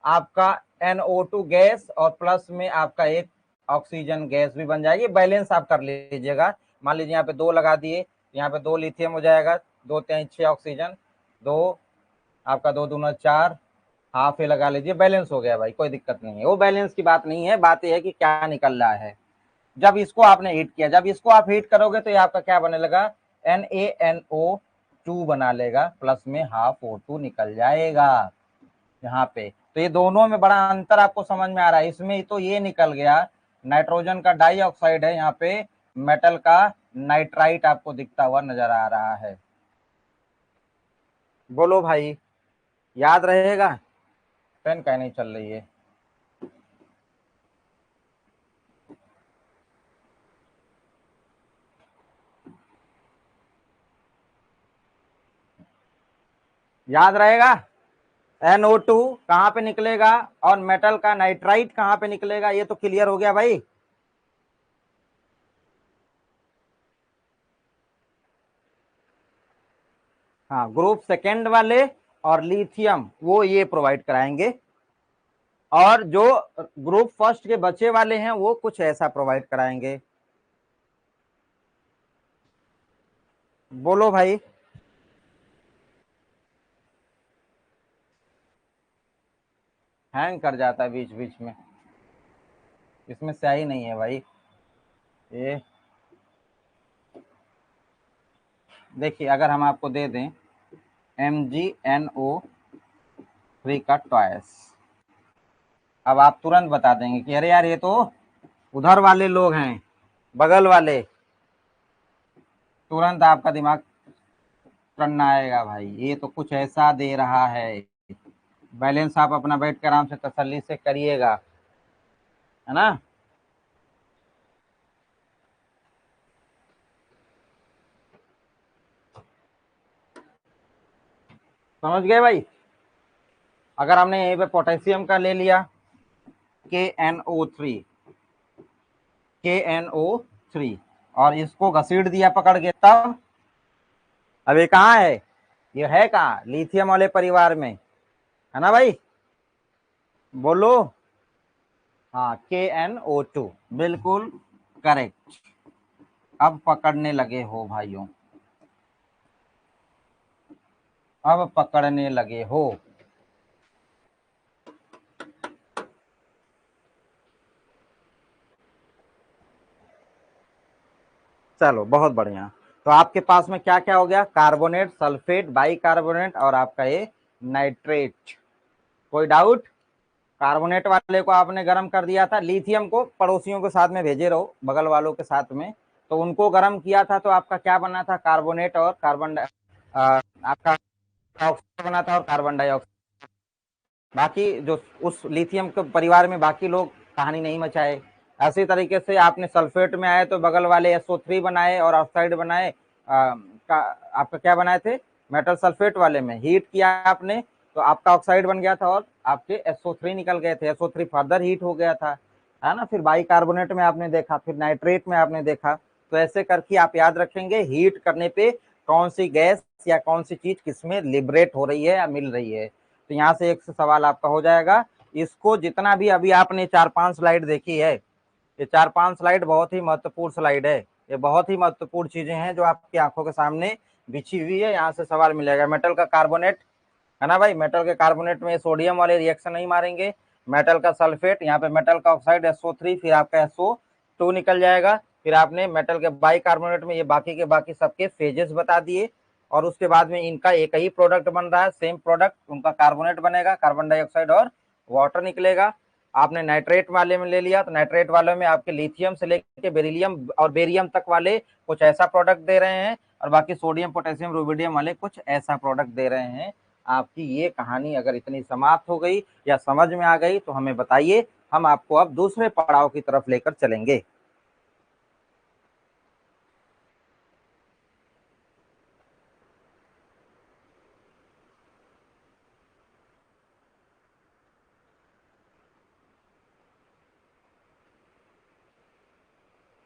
आपका NO2 गैस, और प्लस में आपका एक ऑक्सीजन गैस भी बन जाएगी। बैलेंस आप कर लीजिएगा, मान लीजिए यहाँ पे 2 लगा दिए, यहाँ पे 2 लिथियम हो जाएगा, 2 3 6 ऑक्सीजन, 2 आपका 2 दूना 4, हाफ ये लगा लीजिए, बैलेंस हो गया भाई, कोई दिक्कत नहीं है, वो बैलेंस की बात नहीं है, बात यह है कि क्या निकल रहा है। जब इसको आपने हीट किया, जब इसको आप हीट करोगे तो ये आपका क्या बने लगा, NaNO2 बना लेगा, प्लस में हाफ O2 निकल जाएगा यहाँ पे। तो ये दोनों में बड़ा अंतर आपको समझ में आ रहा है। इसमें तो ये निकल गया, नाइट्रोजन का डाइऑक्साइड है, यहाँ पे मेटल का नाइट्राइट आपको दिखता हुआ नजर आ रहा है। बोलो भाई, याद रहेगा, पेन क्या नहीं चल रही है, याद रहेगा। NO2 कहाँ पे निकलेगा और मेटल का नाइट्राइट कहाँ पे निकलेगा, ये तो क्लियर हो गया भाई। हाँ, ग्रुप सेकेंड वाले और लिथियम वो ये प्रोवाइड कराएंगे, और जो ग्रुप फर्स्ट के बचे वाले हैं वो कुछ ऐसा प्रोवाइड कराएंगे। बोलो भाई, हैंग कर जाता है बीच बीच में, इसमें सही नहीं है भाई ये। देखिए अगर हम आपको दे दें MgNO3 का ट्वाइस, अब आप तुरंत बता देंगे कि अरे यार ये तो उधर वाले लोग हैं, बगल वाले, तुरंत आपका दिमाग करना आएगा भाई, ये तो कुछ ऐसा दे रहा है। बैलेंस आप अपना बैठ कर आराम से तसल्ली से करिएगा, है ना। समझ गए भाई। अगर हमने यहीं पे पोटेशियम का ले लिया KNO3, KNO3, और इसको घसीट दिया पकड़ के, तब अब ये कहाँ है, ये है कहाँ, लिथियम वाले परिवार में, है ना भाई। बोलो, हाँ, KNO2, बिल्कुल करेक्ट। अब पकड़ने लगे हो भाइयों, अब पकड़ने लगे हो। चलो बहुत बढ़िया। तो आपके पास में क्या क्या हो गया? कार्बोनेट, सल्फेट, बाइकार्बोनेट और आपका ये नाइट्रेट। कोई डाउट? कार्बोनेट वाले को आपने गर्म कर दिया था, लिथियम को पड़ोसियों के साथ में भेजे रहो, बगल वालों के साथ में, तो उनको गर्म किया था तो आपका क्या बना था? कार्बोनेट और आपका ऑक्सीजन बना था और कार्बन डाइऑक्साइड। बाकी जो उस लिथियम के परिवार में बाकी लोग कहानी नहीं मचाए। ऐसी तरीके से आपने सल्फेट में आए तो बगल वाले SO3 बनाए और ऑक्साइड बनाए। आपका क्या बनाए थे? मेटल सल्फेट वाले में हीट किया आपने तो आपका ऑक्साइड बन गया था और आपके SO3 निकल गए थे। SO3 फर्दर हीट हो गया था, है ना। फिर बाइकार्बोनेट में आपने देखा, फिर नाइट्रेट में आपने देखा। तो ऐसे करके आप याद रखेंगे हीट करने पे कौन सी गैस या कौन सी चीज किसमें लिबरेट हो रही है या मिल रही है। तो यहाँ से एक सवाल आपका हो जाएगा। इसको जितना भी अभी आपने 4-5 स्लाइड देखी है, ये 4-5 स्लाइड बहुत ही महत्वपूर्ण स्लाइड है। ये बहुत ही महत्वपूर्ण चीजें हैं जो आपकी आंखों के सामने बिछी हुई है। यहाँ से सवाल मिलेगा। मेटल का कार्बोनेट, है ना भाई, मेटल के कार्बोनेट में सोडियम वाले रिएक्शन नहीं मारेंगे। मेटल का सल्फेट, यहाँ पे मेटल का ऑक्साइड SO3, फिर आपका SO2 निकल जाएगा। फिर आपने मेटल के बाइकार्बोनेट में ये बाकी के बाकी सबके फेजेस बता दिए और उसके बाद में इनका एक ही प्रोडक्ट बन रहा है, सेम प्रोडक्ट, उनका कार्बोनेट बनेगा, कार्बन डाइऑक्साइड और वाटर निकलेगा। आपने नाइट्रेट वाले में ले लिया तो नाइट्रेट वाले में आपके लिथियम से लेके बेरिलियम और बेरियम तक वाले कुछ ऐसा प्रोडक्ट दे रहे हैं और बाकी सोडियम, पोटेशियम, रुबिडियम वाले कुछ ऐसा प्रोडक्ट दे रहे हैं। आपकी ये कहानी अगर इतनी समाप्त हो गई या समझ में आ गई तो हमें बताइए, हम आपको अब दूसरे पड़ाव की तरफ लेकर चलेंगे।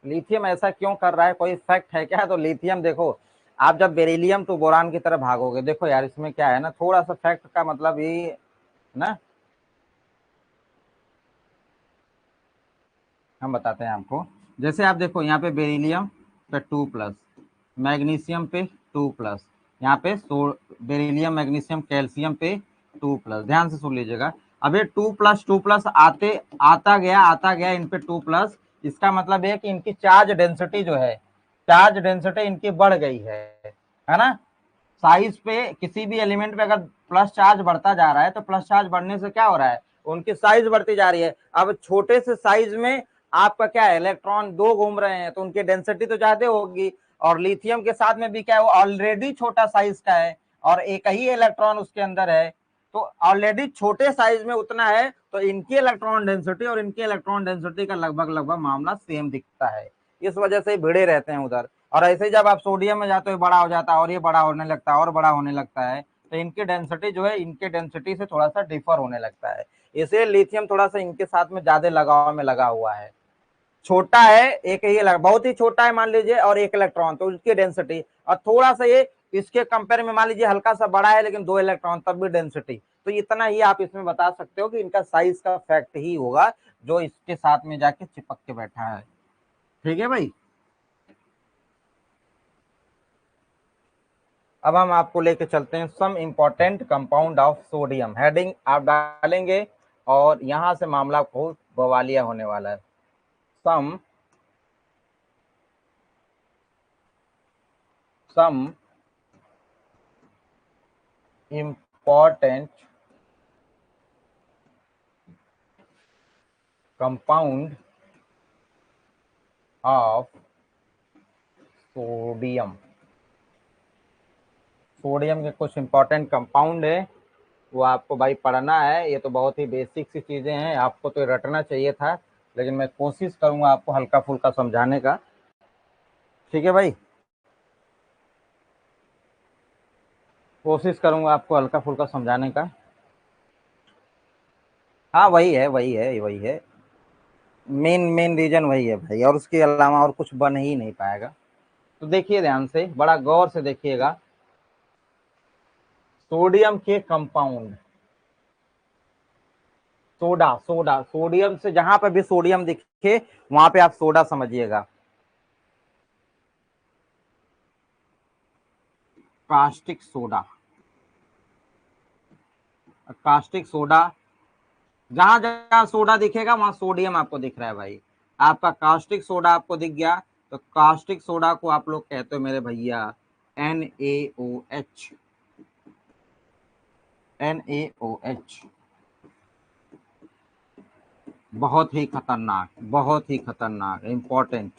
लिथियम ऐसा क्यों कर रहा है, कोई फैक्ट है क्या? तो लिथियम देखो, आप जब बेरिलियम टू बोरान की तरफ भागोगे, देखो यार इसमें क्या है ना, थोड़ा सा फैक्ट का मतलब ये ना, हम बताते हैं आपको। जैसे आप देखो यहाँ पे बेरिलियम पे 2+, मैग्नीशियम पे 2+, यहाँ पे बेरिलियम, मैग्नीशियम, कैल्शियम पे 2+। ध्यान से सुन लीजिएगा। अब ये 2+2+ आता गया इन पे 2+। इसका मतलब है कि इनकी चार्ज डेंसिटी जो है, चार्ज डेंसिटी इनकी बढ़ गई है ना। साइज पे किसी भी एलिमेंट पे अगर प्लस चार्ज बढ़ता जा रहा है तो प्लस चार्ज बढ़ने से क्या हो रहा है? उनकी साइज बढ़ती जा रही है। अब छोटे से साइज में आपका क्या है, इलेक्ट्रॉन दो घूम रहे हैं तो उनकी डेंसिटी तो ज्यादा होगी। और लिथियम के साथ में भी क्या है, वो ऑलरेडी छोटा साइज का है और एक ही इलेक्ट्रॉन उसके अंदर है, तो ऑलरेडी छोटे साइज में उतना है, तो इनकी इलेक्ट्रॉन डेंसिटी और इनकी इलेक्ट्रॉन डेंसिटी का लगभग लगभग मामला सेम दिखता है। इस वजह से भिड़े रहते हैं उधर। और ऐसे ही जब आप सोडियम में जाते हो बड़ा हो जाता है और ये बड़ा होने लगता है और बड़ा होने लगता है, तो इनकी डेंसिटी जो है इनके डेंसिटी से थोड़ा सा डिफर होने लगता है। इसलिए लिथियम थोड़ा सा इनके साथ में ज्यादा लगाव में लगा हुआ है। छोटा है, एक ही बहुत ही छोटा है मान लीजिए, और एक इलेक्ट्रॉन, तो उसकी डेंसिटी, और थोड़ा सा ये इसके कंपेयर में मान लीजिए हल्का सा बड़ा है लेकिन दो इलेक्ट्रॉन, तब भी डेंसिटी। तो इतना ही आप इसमें बता सकते हो कि इनका साइज का फैक्ट ही होगा जो इसके साथ में जाके चिपक के बैठा है। ठीक है भाई। अब हम आपको लेके चलते हैं some important compound of sodium. Heading आप डालेंगे और यहां से मामला बहुत बवालिया होने वाला है। Some some important compound of sodium. Sodium के कुछ इंपॉर्टेंट कंपाउंड है, वो आपको भाई पढ़ना है। ये तो बहुत ही बेसिक सी चीजें हैं, आपको तो रटना चाहिए था, लेकिन मैं कोशिश करूंगा आपको हल्का फुल्का समझाने का। ठीक है भाई, कोशिश करूंगा आपको हल्का फुल्का समझाने का। हाँ वही है, वही है, वही है। मेन मेन रीजन वही है भाई, और उसके अलावा और कुछ बन ही नहीं पाएगा। तो देखिए ध्यान से, बड़ा गौर से देखिएगा। सोडियम के कंपाउंड, सोडा, सोडा, सोडियम से जहां पर भी सोडियम दिखे वहां पे आप सोडा समझिएगा। कास्टिक सोडा, कास्टिक सोडा, जहां जहां सोडा दिखेगा वहां सोडियम आपको दिख रहा है भाई। आपका कास्टिक सोडा आपको दिख गया, तो कास्टिक सोडा को आप लोग कहते हो मेरे भैया NaOH, NaOH। बहुत ही खतरनाक, बहुत ही खतरनाक, इंपॉर्टेंट,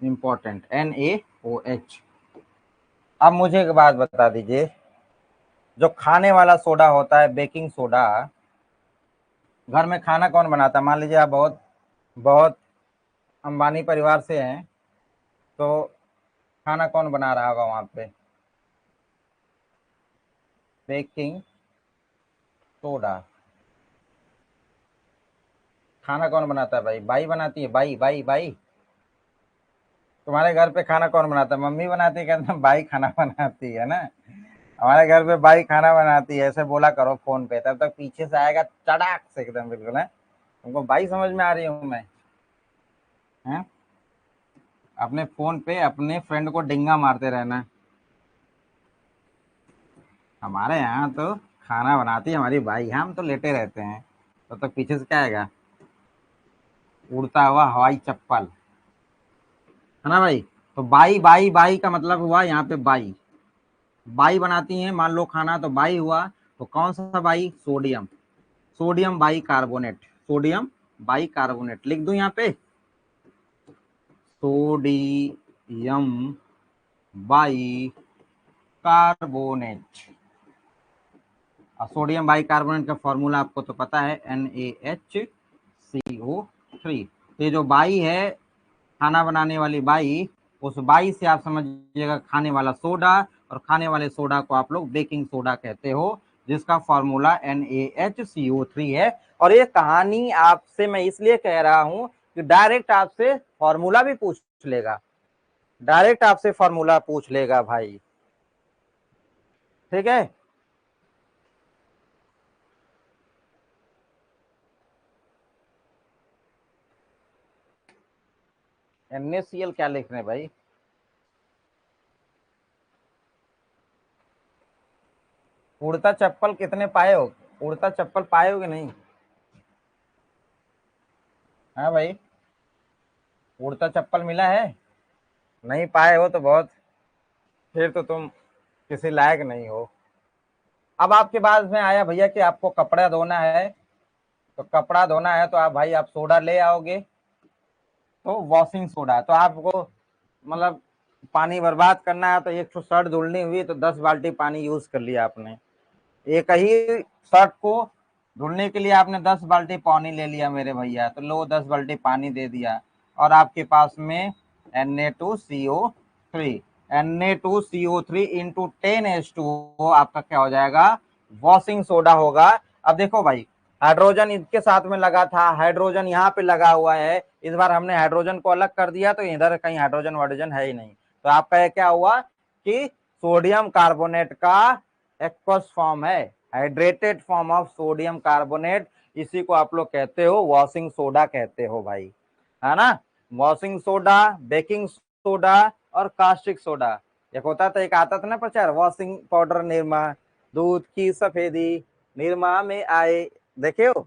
इंपॉर्टेंट, NaOH। अब मुझे एक बात बता दीजिए, जो खाने वाला सोडा होता है बेकिंग सोडा, घर में खाना कौन बनाता है? मान लीजिए आप बहुत बहुत अंबानी परिवार से हैं, तो खाना कौन बना रहा होगा वहां पे? Baking soda. खाना कौन बनाता है भाई? बाई बनाती है, बाई बाई बाई। तुम्हारे घर पे खाना कौन बनाता है? मम्मी बनाती है? कहते हैं बाई खाना बनाती है ना। हमारे घर पे बाई खाना बनाती है, ऐसे बोला करो फोन पे, तब तक पीछे से आएगा चड़ाक से एकदम, बिल्कुल है। तुमको बाई समझ में आ रही हूँ मैं? हैं? अपने फोन पे अपने फ्रेंड को डिंगा मारते रहना। हमारे यहाँ तो खाना बनाती है हमारी बाई, हम तो लेटे रहते हैं, तब तक पीछे से क्या आएगा? उड़ता हुआ हवाई चप्पल, है ना भाई। तो बाई बाई बाई का मतलब हुआ यहाँ पे बाई, बाई बनाती हैं मान लो खाना, तो बाई हुआ। तो कौन सा by? Sodium, sodium by carbonate, sodium by carbonate लिख दूं यहाँ पे, सोडियम बाई कार्बोनेट। और सोडियम बाई कार्बोनेट का फॉर्मूला आपको तो पता है, NaHCO3। ये जो बाई है, खाना बनाने वाली बाई, उस बाई से आप समझिएगा खाने वाला सोडा, और खाने वाले सोडा को आप लोग बेकिंग सोडा कहते हो, जिसका फॉर्मूला NaHCO3 है। और ये कहानी आपसे मैं इसलिए कह रहा हूं कि डायरेक्ट आपसे फॉर्मूला भी पूछ लेगा, डायरेक्ट आपसे फॉर्मूला पूछ लेगा भाई, ठीक है। NaCl क्या लिख रहे हैं भाई? उड़ता चप्पल कितने पाए हो? उड़ता चप्पल पाए हो कि नहीं? हाँ भाई, उड़ता चप्पल मिला है? नहीं पाए हो तो बहुत, फिर तो तुम किसी लायक नहीं हो। अब आपके बाद में आया भैया कि आपको कपड़ा धोना है, तो कपड़ा धोना है तो आप भाई आप सोडा ले आओगे, तो वॉशिंग सोडा। तो आपको मतलब पानी बर्बाद करना है, तो एक तो शर्ट धुलनी हुई तो 10 बाल्टी पानी यूज कर लिया आपने, एक ही शर्ट को धुलने के लिए आपने 10 बाल्टी पानी ले लिया मेरे भैया, तो लो 10 बाल्टी पानी दे दिया, और आपके पास में Na2CO3, Na2CO3 इंटू 10H2O आपका क्या हो जाएगा? वॉशिंग सोडा होगा। अब देखो भाई, हाइड्रोजन इसके साथ में लगा था, हाइड्रोजन यहाँ पे लगा हुआ है, इस बार हमने हाइड्रोजन को अलग कर दिया, तो इधर कहीं हाइड्रोजन वाइड्रोजन है ही नहीं, तो आपका क्या हुआ कि सोडियम कार्बोनेट का एक्वस फॉर्म है, hydrated form of sodium carbonate, इसी को आप लोग कहते हो वॉशिंग सोडा कहते हो भाई, है ना। वॉशिंग सोडा, बेकिंग सोडा और कास्टिक सोडा। एक होता था, एक आता था ना प्रचार, वॉशिंग पाउडर निरमा, दूध की सफेदी निरमा में आए, देखे हो?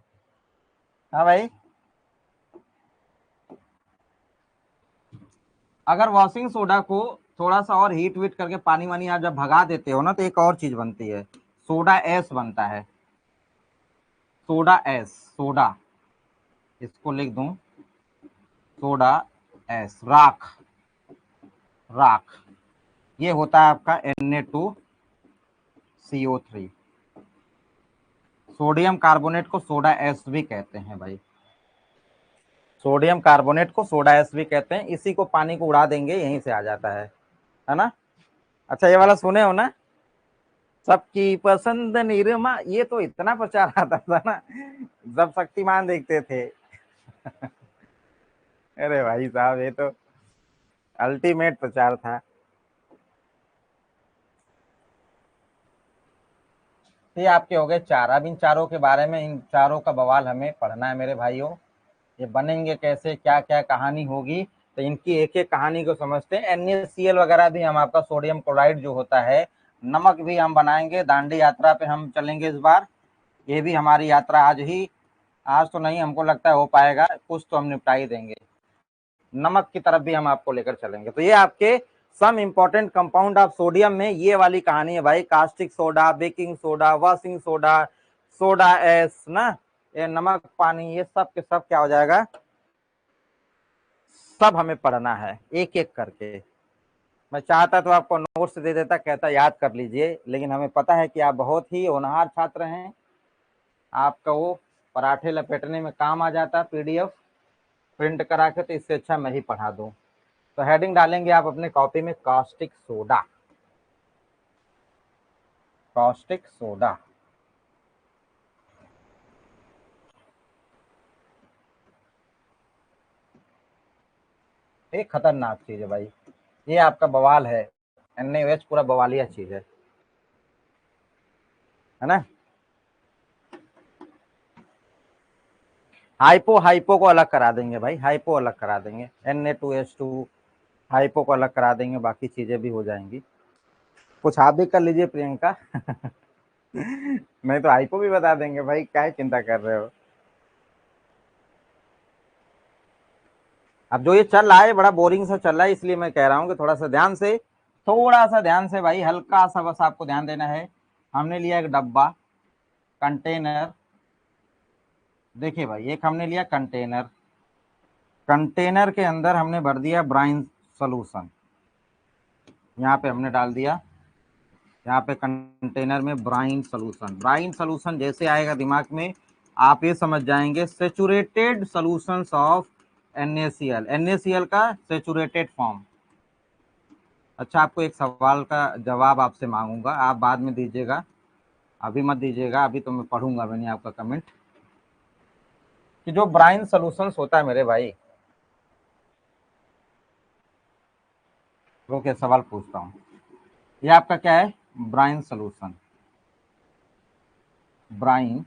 हाँ भाई। अगर वॉशिंग सोडा को थोड़ा सा और हीट वीट करके पानी वानी आप जब भगा देते हो ना, तो एक और चीज बनती है, सोडा एस बनता है, सोडा एस, सोडा, इसको लिख दूं, सोडा एस, राख, राख, ये होता है आपका Na2CO3। सोडियम कार्बोनेट को सोडा एस भी कहते हैं भाई, सोडियम कार्बोनेट को सोडा एस भी कहते हैं, इसी को पानी को उड़ा देंगे यहीं से आ जाता है ना। अच्छा ये वाला सुने हो ना, सबकी पसंद निरमा, ये तो इतना प्रचार आता था ना जब शक्तिमान देखते थे अरे भाई साहब, ये तो अल्टीमेट प्रचार था। तो ये आपके हो गए 4। अब इन चारों के बारे में, इन चारों का बवाल हमें पढ़ना है मेरे भाइयों। ये बनेंगे कैसे, क्या क्या कहानी होगी, तो इनकी एक एक कहानी को समझते हैं। NaCl वगैरह भी हम आपका सोडियम क्लोराइड जो होता है, नमक भी हम बनाएंगे। दांडी यात्रा पे हम चलेंगे इस बार, ये भी हमारी यात्रा आज तो नहीं, हमको लगता है हो पाएगा, कुछ तो हम निपटा ही देंगे। नमक की तरफ भी हम आपको लेकर चलेंगे। तो ये आपके some important compound of sodium में ये वाली कहानी है भाई। Caustic soda, baking soda, washing soda, soda ash ना, ये नमक पानी, ये सब के सब क्या हो जाएगा, सब हमें पढ़ना है एक एक करके। मैं चाहता तो आपको नोट्स दे देता, कहता याद कर लीजिए, लेकिन हमें पता है कि आप बहुत ही होनहार छात्र हैं, आपका वो पराठे लपेटने में काम आ जाता PDF प्रिंट करा के, तो इससे अच्छा मैं ही पढ़ा दूं। तो हेडिंग डालेंगे आप अपने कॉपी में, कास्टिक सोडा, कास्टिक सोडा। एक खतरनाक चीज है भाई, ये आपका बवाल है। NaOH पूरा बवालिया चीज है ना। हाइपो को अलग करा देंगे भाई, हाइपो अलग करा देंगे, Na2H2 हाइपो को अलग करा देंगे, बाकी चीजें भी हो जाएंगी। कुछ आप भी कर लीजिए प्रियंका। नहीं तो हाइपो भी बता देंगे भाई, क्या चिंता कर रहे हो। अब जो ये चल रहा है बड़ा बोरिंग सा चल रहा है, इसलिए मैं कह रहा हूँ कि थोड़ा सा ध्यान से भाई, हल्का सा बस आपको ध्यान देना है। हमने लिया एक डब्बा, कंटेनर, देखिए भाई, एक हमने लिया कंटेनर, कंटेनर के अंदर हमने भर दिया ब्राइन सोल्यूशन, यहाँ पे हमने डाल दिया, यहाँ पे कंटेनर में ब्राइन सोल्यूशन। ब्राइन सोल्यूशन जैसे आएगा दिमाग में, आप ये समझ जाएंगे saturated solutions of NaCl, NaCl का सेचुरेटेड फॉर्म। अच्छा, आपको एक सवाल का जवाब आपसे मांगूंगा, आप बाद में दीजिएगा, अभी मत दीजिएगा, अभी तो मैं पढ़ूंगा मैंने आपका कमेंट। कि जो ब्राइन सोल्यूशंस होता है मेरे भाई, वो क्या सवाल पूछता हूँ, ये आपका क्या है, brine solution, brine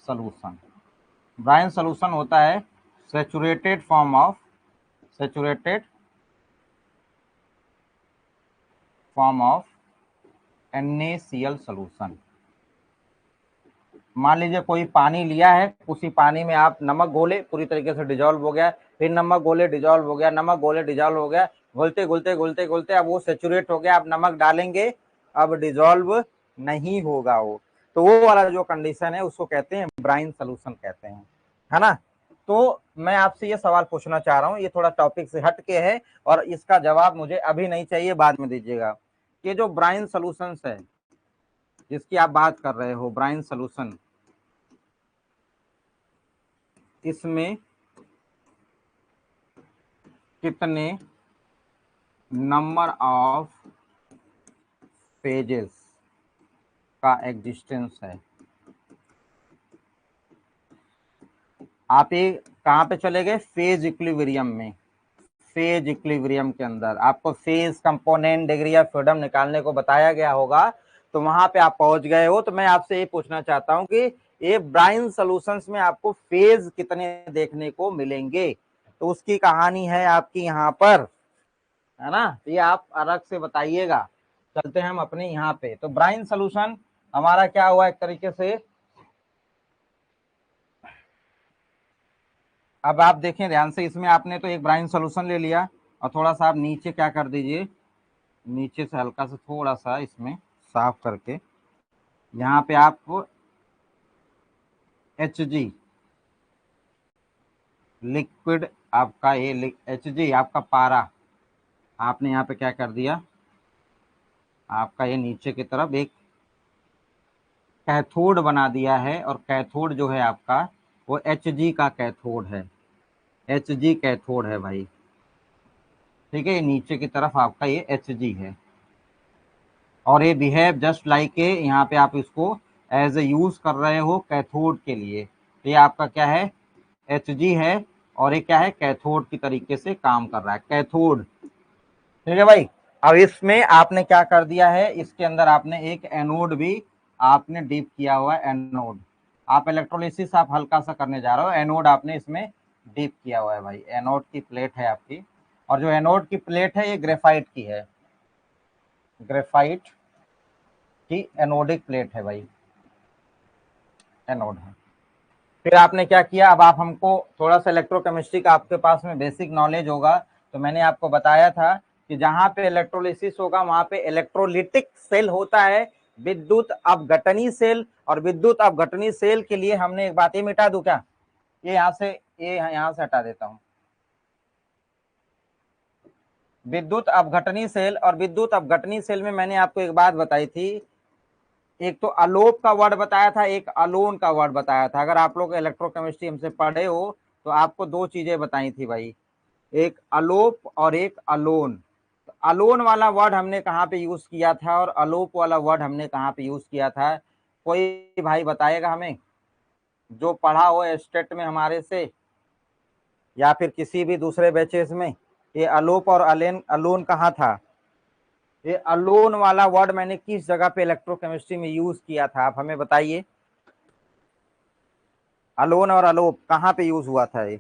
solution. Brine solution होता है saturated form of, saturated form of NaCl solution. मान लीजिए कोई पानी लिया है, उसी पानी में आप नमक घोले, पूरी तरीके से डिजोल्व हो गया, फिर नमक घोले डिजोल्व हो गया, नमक घोले डिजोल्व हो गया, घोलते घुलते घुलते घुलते अब वो सेचुरेट हो गया, आप नमक डालेंगे, अब डिजोल्व नहीं होगा वो, तो वो वाला जो कंडीशन है उसको कहते हैं ब्राइन सोल्यूशन कहते हैं, है ना। तो मैं आपसे ये सवाल पूछना चाह रहा हूँ, ये थोड़ा टॉपिक से हट के है, और इसका जवाब मुझे अभी नहीं चाहिए, बाद में दीजिएगा। ये जो ब्राइन सोल्यूशंस है जिसकी आप बात कर रहे हो, ब्राइन सोल्यूशन, इसमें कितने नंबर ऑफ फेजेस का एग्जिस्टेंस है। आप ये कहाँ पे चले गए, फेज इक्विलिब्रियम में। फेज इक्विलिब्रियम के अंदर आपको phase component degree of freedom निकालने को बताया गया होगा, तो वहां पे आप पहुंच गए हो। तो मैं आपसे ये पूछना चाहता हूं कि ये ब्राइन सोल्यूशंस में आपको फेज कितने देखने को मिलेंगे, तो उसकी कहानी है आपकी यहाँ पर, है ना। तो ये आप अलग से बताइएगा। चलते हैं हम अपने यहाँ पे। तो ब्राइन सोल्यूशन हमारा क्या हुआ, एक तरीके से, अब आप देखें ध्यान से, इसमें आपने तो एक ब्राइन सोल्यूशन ले लिया, और थोड़ा सा आप नीचे क्या कर दीजिए, नीचे से हल्का सा थोड़ा सा इसमें साफ करके, यहाँ पे आप HG लिक्विड, आपका ये HG आपका पारा, आपने यहाँ पे क्या कर दिया, आपका ये नीचे की तरफ एक कैथोड बना दिया है, और कैथोड जो है आपका वो HG का कैथोड है, HG कैथोड है भाई, ठीक है। ये नीचे की तरफ आपका ये HG है, और ये बिहेव जस्ट लाइक ए, यहाँ पे आप इसको एज ए यूज कर रहे हो कैथोड के लिए। तो ये आपका क्या है, HG है, और ये क्या है, कैथोड की तरीके से काम कर रहा है, कैथोड, ठीक है भाई। अब इसमें आपने क्या कर दिया है, इसके अंदर आपने एक एनोड भी आपने डीप किया हुआ है एनोड, आप इलेक्ट्रोलिसिस आप हल्का सा करने जा रहे हो, एनोड आपने इसमें डीप किया हुआ है भाई, एनोड की प्लेट है आपकी, और जो एनोड की प्लेट है ये ग्रेफाइट की है, ग्रेफाइट की एनोडिक प्लेट है भाई, एनोड है। फिर आपने क्या किया, अब आप हमको थोड़ा सा इलेक्ट्रोकेमिस्ट्री का आपके पास में बेसिक नॉलेज होगा, तो मैंने आपको बताया था कि जहां पे इलेक्ट्रोलिसिस होगा वहां पे इलेक्ट्रोलिटिक सेल होता है, विद्युत अपघटनी सेल, और विद्युत अपघटनी सेल के लिए हमने एक बात, ये मिटा दूं क्या, ये यहाँ से हटा देता हूं, विद्युत अपघटनी सेल, और विद्युत अपघटनी सेल में मैंने आपको एक बात बताई थी, एक तो अलोप का वर्ड बताया था, एक अलोन का वर्ड बताया था। अगर आप लोग इलेक्ट्रोकेमिस्ट्री हमसे पढ़े हो तो आपको दो चीजें बताई थी भाई, एक अलोप और एक अलोन। तो अलोन वाला वर्ड हमने कहाँ पे यूज किया था और अलोप वाला वर्ड हमने कहाँ पे यूज किया था, कोई भाई बताएगा हमें, जो पढ़ा हो स्टेट में हमारे से या फिर किसी भी दूसरे बैचेस में, ये अलोप और अलोन कहाँ था, ये अलोन वाला वर्ड मैंने किस जगह पे इलेक्ट्रोकेमिस्ट्री में यूज किया था, आप हमें बताइए। अलोन और अलोप कहाँ पे यूज हुआ था ये,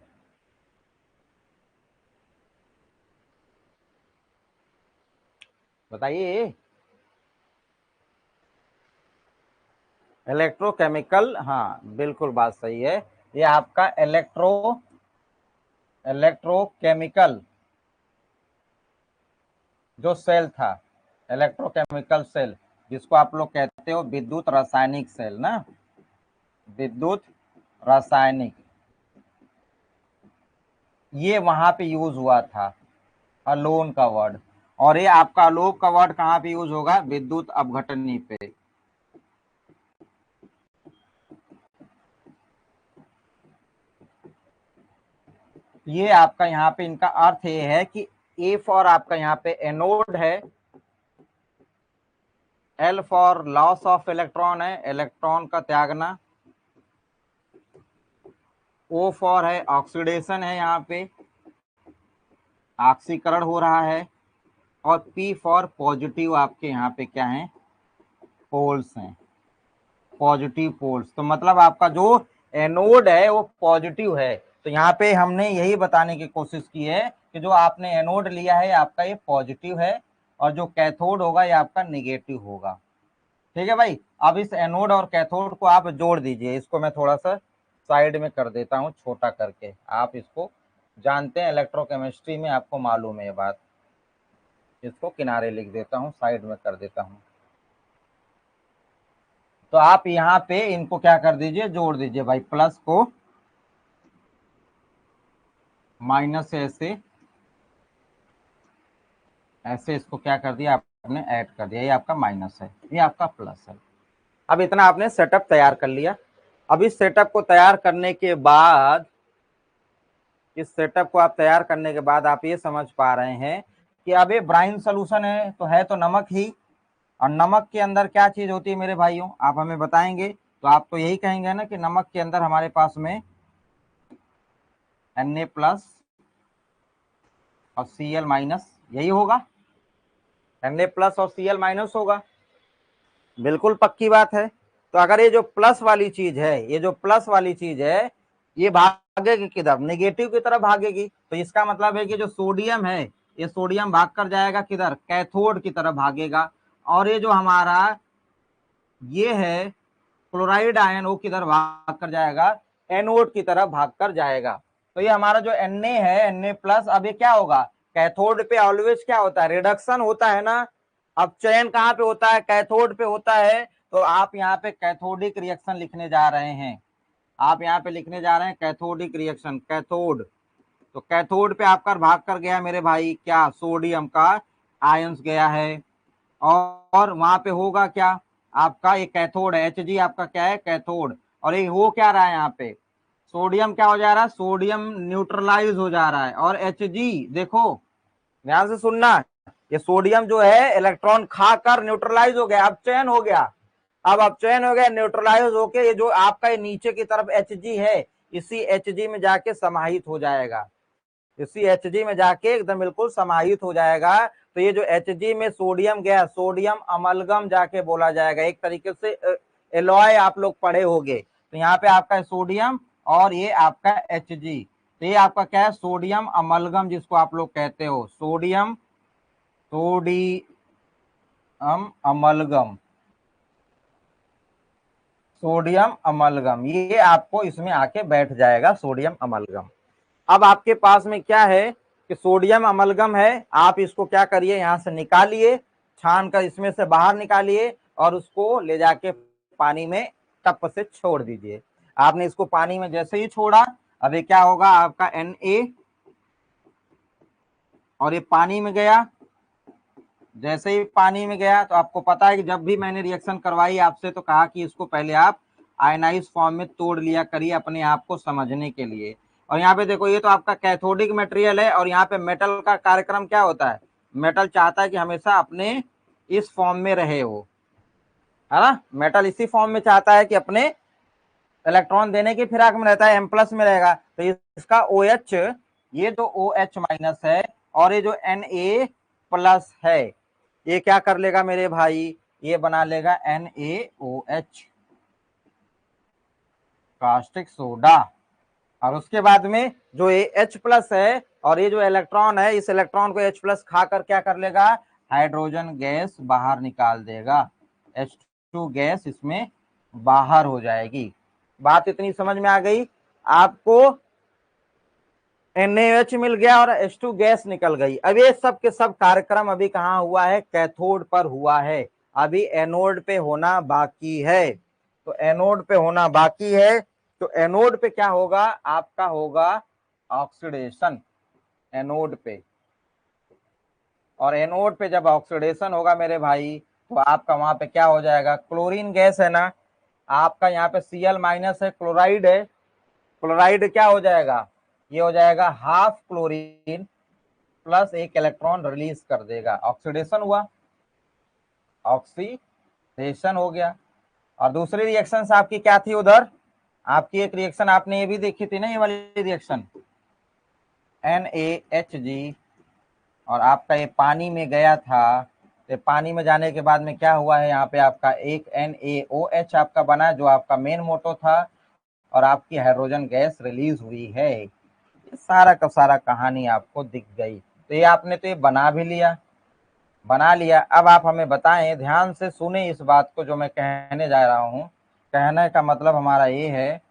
बताइए। इलेक्ट्रोकेमिकल, हाँ बिल्कुल बात सही है, ये आपका इलेक्ट्रोकेमिकल जो सेल था, इलेक्ट्रोकेमिकल सेल, जिसको आप लोग कहते हो विद्युत रासायनिक सेल ना, विद्युत रासायनिक, ये वहां पे यूज हुआ था अलोन का वर्ड, और ये आपका अलोप का वर्ड कहाँ पे यूज होगा, विद्युत अपघटनी पे। ये आपका यहाँ पे इनका अर्थ ये है कि ए फॉर आपका यहाँ पे एनोड है, L for loss of electron है, इलेक्ट्रॉन का त्यागना, ओ फॉर है ऑक्सीडेशन है, यहाँ पे ऑक्सीकरण हो रहा है, और पी फॉर पॉजिटिव आपके यहाँ पे क्या है, पोल्स हैं, पॉजिटिव पोल्स। तो मतलब आपका जो एनोड है वो पॉजिटिव है, तो यहाँ पे हमने यही बताने की कोशिश की है कि जो आपने एनोड लिया है आपका ये पॉजिटिव है, और जो कैथोड होगा ये आपका निगेटिव होगा। ठीक है भाई, अब इस एनोड और कैथोड को आप जोड़ दीजिए, इसको मैं थोड़ा सा साइड में कर देता हूँ छोटा करके, आप इसको जानते हैं इलेक्ट्रोकेमिस्ट्री में, आपको मालूम है ये बात, इसको किनारे लिख देता हूँ, साइड में कर देता हूँ। तो आप यहाँ पे इनको क्या कर दीजिए, जोड़ दीजिए भाई, प्लस को माइनस से ऐसे ऐसे इसको क्या कर दिया आपने, ऐड कर दिया, ये आपका माइनस है, ये आपका प्लस है। अब इतना आपने सेटअप तैयार कर लिया। अब इस सेटअप को तैयार करने के बाद, इस सेटअप को आप तैयार करने के बाद आप ये समझ पा रहे हैं कि अब ये ब्राइन सोल्यूशन है तो नमक ही, और नमक के अंदर क्या चीज होती है मेरे भाइयों, आप हमें बताएंगे, तो आप तो यही कहेंगे ना कि नमक के अंदर हमारे पास में Na प्लस और Cl माइनस, यही होगा, Na प्लस और Cl माइनस होगा, बिल्कुल पक्की बात है। तो अगर ये जो प्लस वाली चीज है, ये जो प्लस वाली चीज है, ये भागेगी किधर, नेगेटिव की तरफ भागेगी, तो इसका मतलब है कि जो सोडियम है ये सोडियम भाग कर जाएगा किधर, कैथोड की तरफ भागेगा, और ये जो हमारा ये है क्लोराइड आयन वो किधर भाग कर जाएगा, एनोड की तरफ भाग कर जाएगा। तो ये हमारा जो Na है, Na प्लस, अब ये क्या होगा, कैथोड पे ऑलवेज क्या होता है, रिडक्शन होता है ना, अब चयन कहाँ पे होता है, कैथोड पे होता है, तो आप यहाँ पे कैथोडिक रिएक्शन लिखने जा रहे हैं, आप यहाँ पे लिखने जा रहे हैं कैथोडिक रिएक्शन, कैथोड। तो कैथोड पे आपका भाग कर गया मेरे भाई क्या, सोडियम का आयंस गया है, और वहां पे होगा क्या, आपका ये कैथोड है, Hg आपका क्या है, कैथोड, और ये हो क्या रहा है यहाँ पे, सोडियम क्या हो जा रहा है, सोडियम न्यूट्रलाइज हो जा रहा है, और Hg देखो ध्यान से सुनना, ये सोडियम जो है इलेक्ट्रॉन खाकर न्यूट्रलाइज हो गया, अपचयन हो गया, अब अपचयन हो गया, न्यूट्रलाइज होके ये जो आपका ये नीचे की तरफ Hg है, इसी Hg में जाके समाहित हो जाएगा, इसी Hg में जाके एकदम बिल्कुल समाहित हो जाएगा। तो ये जो Hg में सोडियम गया, सोडियम अमलगम जाके बोला जाएगा, एक तरीके से एलॉय आप लोग पढ़े होंगे। तो यहाँ पे आपका सोडियम और ये आपका Hg, तो ये आपका क्या है, सोडियम अमलगम जिसको आप लोग कहते हो, सोडियम अमलगम, सोडियम अमलगम, ये आपको इसमें आके बैठ जाएगा सोडियम अमलगम। अब आपके पास में क्या है कि सोडियम अमलगम है, आप इसको क्या करिए, यहां से निकालिए, छान कर इसमें से बाहर निकालिए और उसको ले जाके पानी में टप से छोड़ दीजिए। आपने इसको पानी में जैसे ही छोड़ा, अब ये क्या होगा, आपका Na, और ये पानी में गया। जैसे ही पानी में गया तो आपको पता है कि जब भी मैंने रिएक्शन करवाई आपसे तो कहा कि इसको पहले आप आयनाइज फॉर्म में तोड़ लिया करिए अपने आप को समझने के लिए। और यहाँ पे देखो, ये तो आपका कैथोडिक मटेरियल है, और यहाँ पे मेटल का कार्यक्रम क्या होता है, मेटल चाहता है कि हमेशा अपने इस फॉर्म में रहे हो, है ना, मेटल इसी फॉर्म में चाहता है कि अपने इलेक्ट्रॉन देने की फिराक में रहता है, M+ में रहेगा। तो इसका OH, ये जो OH- है और ये जो Na+ है, ये क्या कर लेगा मेरे भाई, ये बना लेगा NaOH, कास्टिक सोडा। और उसके बाद में जो ये H+ है और ये जो इलेक्ट्रॉन है, इस इलेक्ट्रॉन को H+ खाकर क्या कर लेगा, हाइड्रोजन गैस बाहर निकाल देगा, H2 गैस इसमें बाहर हो जाएगी। बात इतनी समझ में आ गई आपको, NaOH मिल गया और H2 गैस निकल गई। अब ये सब के सब कार्यक्रम अभी कहाँ हुआ है, कैथोड पर हुआ है, अभी एनोड पे होना बाकी है। तो एनोड पे होना बाकी है, तो एनोड पे क्या होगा, आपका होगा ऑक्सीडेशन एनोड पे। और एनोड पे जब ऑक्सीडेशन होगा मेरे भाई, तो आपका वहां पे क्या हो जाएगा, क्लोरीन गैस है ना, आपका यहाँ पे Cl- है, क्लोराइड है, क्लोराइड क्या हो जाएगा, ये हो जाएगा हाफ क्लोरीन प्लस एक इलेक्ट्रॉन रिलीज कर देगा, ऑक्सीडेशन हुआ, ऑक्सीडेशन हो गया। और दूसरी रिएक्शन आपकी क्या थी उधर, आपकी एक रिएक्शन आपने ये भी देखी थी ना, ये वाली रिएक्शन NaHg, और आपका ये पानी में गया था, तो पानी में जाने के बाद में क्या हुआ है, यहाँ पे आपका एक NaOH आपका बना, जो आपका मेन मोटो था, और आपकी हाइड्रोजन गैस रिलीज हुई है। ये सारा का सारा कहानी आपको दिख गई। तो ये आपने तो ये बना भी लिया, बना लिया। अब आप हमें बताएं, ध्यान से सुने इस बात को जो मैं कहने जा रहा हूँ। कहने का मतलब हमारा ये है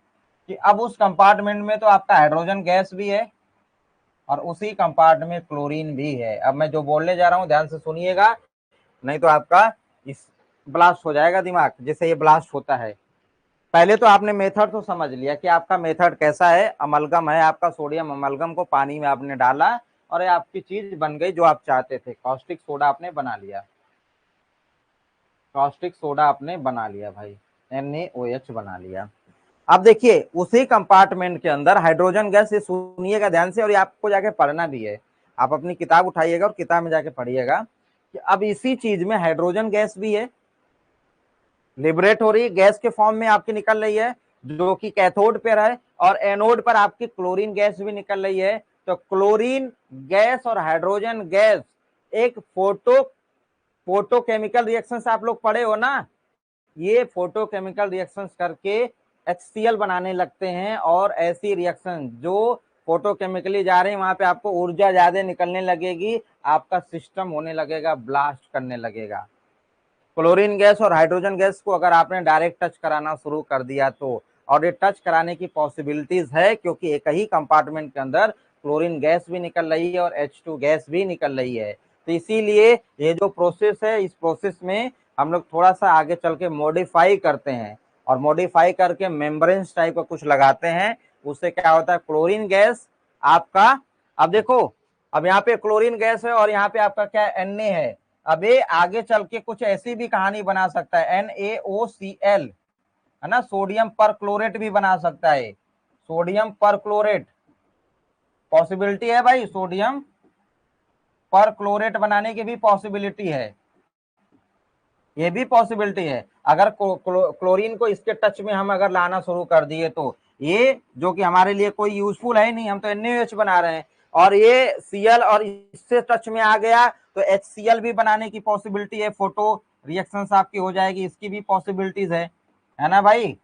कि अब उस कंपार्टमेंट में तो आपका हाइड्रोजन गैस भी है और उसी कंपार्टमेंट में क्लोरीन भी है। अब मैं जो बोलने जा रहा हूँ ध्यान से सुनिएगा, नहीं तो आपका इस ब्लास्ट हो जाएगा दिमाग, जैसे ये ब्लास्ट होता है। पहले तो आपने मेथड तो समझ लिया कि आपका मेथड कैसा है, अमलगम है आपका, सोडियम अमलगम को पानी में आपने डाला और ये आपकी चीज बन गई जो आप चाहते थे, कास्टिक सोडा आपने बना लिया, कास्टिक सोडा आपने बना लिया भाई, NaOH बना लिया। अब देखिए उसी कंपार्टमेंट के अंदर हाइड्रोजन गैस, ये सुनिएगा ध्यान से और ये आपको जाके पढ़ना भी है, आप अपनी किताब उठाइएगा और किताब में जाके पढ़िएगा कि अब इसी चीज में हाइड्रोजन गैस भी है, लिबरेट हो रही है, गैस के फॉर्म में आपकी निकल रही है, जो कि कैथोड पर है, और एनोड पर आपकी क्लोरीन गैस भी निकल रही है। तो क्लोरीन गैस और हाइड्रोजन गैस एक फोटोकेमिकल रिएक्शन आप लोग पढ़े हो ना, ये फोटोकेमिकल रिएक्शंस करके HCl बनाने लगते हैं, और ऐसी रिएक्शन जो फोटोकेमिकली जा रही है वहां पे आपको ऊर्जा ज्यादा निकलने लगेगी, आपका सिस्टम होने लगेगा, ब्लास्ट करने लगेगा। क्लोरीन गैस और हाइड्रोजन गैस को अगर आपने डायरेक्ट टच कराना शुरू कर दिया तो, और ये टच कराने की पॉसिबिलिटीज है क्योंकि एक ही कंपार्टमेंट के अंदर क्लोरीन गैस भी निकल रही है और H2 गैस भी निकल रही है। तो इसीलिए ये जो प्रोसेस है, इस प्रोसेस में हम लोग थोड़ा सा आगे चल के मॉडिफाई करते हैं, और मॉडिफाई करके मेम्ब्रेन्स टाइप का कुछ लगाते हैं। उससे क्या होता है, क्लोरीन गैस आपका, अब देखो, अब यहाँ पे क्लोरीन गैस है और यहाँ पे आपका क्या Na है, अब ये आगे चल के कुछ ऐसी भी कहानी बना सकता है, NaOCl, है ना, सोडियम पर क्लोरेट भी बना सकता है, सोडियम पर क्लोरेट पॉसिबिलिटी है भाई, सोडियम पर क्लोरेट बनाने की भी पॉसिबिलिटी है, ये भी पॉसिबिलिटी है। अगर क्लोरीन को इसके टच में हम अगर लाना शुरू कर दिए तो ये, जो कि हमारे लिए कोई यूजफुल है ही नहीं, हम तो NaOH बना रहे हैं, और ये Cl और इससे टच में आ गया तो HCl भी बनाने की पॉसिबिलिटी है, फोटो रिएक्शंस आपकी हो जाएगी, इसकी भी पॉसिबिलिटीज है। है ना भाई।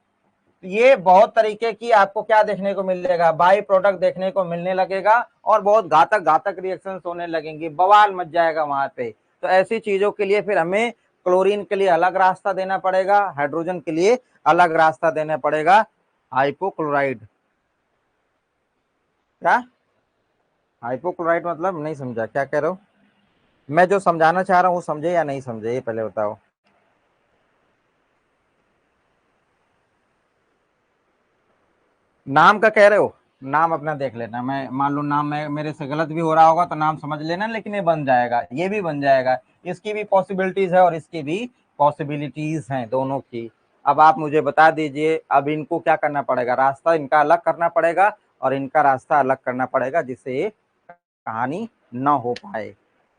ये बहुत तरीके की आपको क्या देखने को मिलेगा, बाई प्रोडक्ट देखने को मिलने लगेगा और बहुत घातक घातक रिएक्शंस होने लगेंगे, बवाल मच जाएगा वहां पे। तो ऐसी चीजों के लिए फिर हमें क्लोरीन के लिए अलग रास्ता देना पड़ेगा, हाइड्रोजन के लिए अलग रास्ता देना पड़ेगा, हाइपोक्लोराइड। क्या हाइपोक्लोराइड मतलब, नहीं समझा, क्या कह रहे हो? मैं जो समझाना चाह रहा हूँ समझे या नहीं समझे, ये पहले बताओ। नाम का कह रहे हो? नाम अपना देख लेना, मैं मान लो नाम में मेरे से गलत भी हो रहा होगा तो नाम समझ लेना, लेकिन ये बन जाएगा, ये भी बन जाएगा। इसकी भी पॉसिबिलिटीज है और इसकी भी पॉसिबिलिटीज हैं, दोनों की। अब आप मुझे बता दीजिए, अब इनको क्या करना पड़ेगा, रास्ता इनका अलग करना पड़ेगा और इनका रास्ता अलग करना पड़ेगा, जिससे कहानी न हो पाए।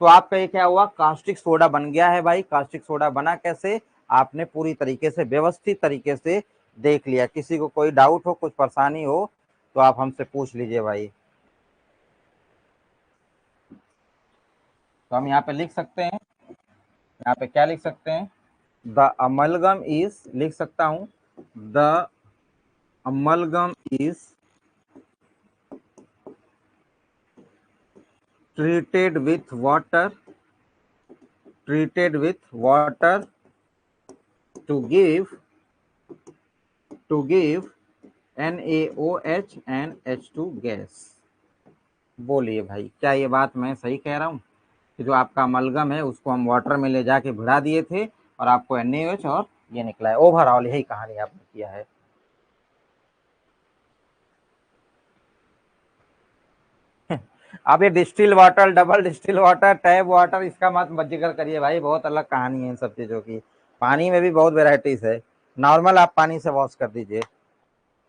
तो आपका ये क्या हुआ, कास्टिक सोडा बन गया है भाई। कास्टिक सोडा बना कैसे, आपने पूरी तरीके से व्यवस्थित तरीके से देख लिया। किसी को कोई डाउट हो, कुछ परेशानी हो तो आप हमसे पूछ लीजिए भाई। तो हम यहाँ पे लिख सकते हैं, यहाँ पे क्या लिख सकते हैं, द अमलगम इज, लिख सकता हूं, the amalgam is treated with water, treated with water to give NaOH and H2 gas. बोलिए भाई, क्या ये बात मैं सही कह रहा हूँ कि जो आपका अमलगम है उसको हम वाटर में ले जाके भिड़ा दिए थे और आपको NaOH और ये निकला है। ओवरऑल यही कहानी आपने किया है। अब ये distil water, double distil water, tap water, इसका मत जिक्र करिए भाई, बहुत अलग कहानी है इन सब चीजों की। पानी में भी बहुत वेराइटीज है। नॉर्मल आप पानी से वॉश कर दीजिए।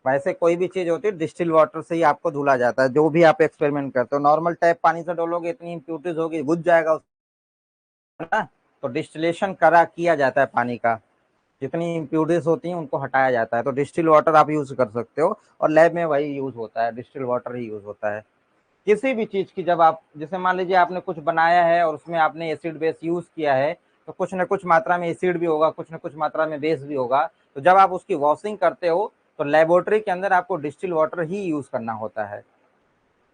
वैसे कोई भी चीज होती है डिस्टिल वाटर से ही आपको धुला जाता है, जो भी आप एक्सपेरिमेंट करते हो। नॉर्मल टैप पानी से डोलोगे इतनी इम्प्यूरिटीज होगी, बुझ जाएगा ना। तो डिस्टिलेशन करा किया जाता है पानी का, जितनी इम्प्यूरिटीज होती हैं उनको हटाया जाता है। तो डिस्टिल वाटर आप यूज कर सकते हो और लैब में वही यूज होता है, डिस्टिल वाटर ही यूज होता है किसी भी चीज की। जब आप, जैसे मान लीजिए आपने कुछ बनाया है और उसमें आपने एसिड बेस यूज किया है, तो कुछ न कुछ मात्रा में एसिड भी होगा, कुछ न कुछ मात्रा में बेस भी होगा। तो जब आप उसकी वॉशिंग करते हो तो लेबोरेटरी के अंदर आपको डिस्टिल वाटर ही यूज करना होता है।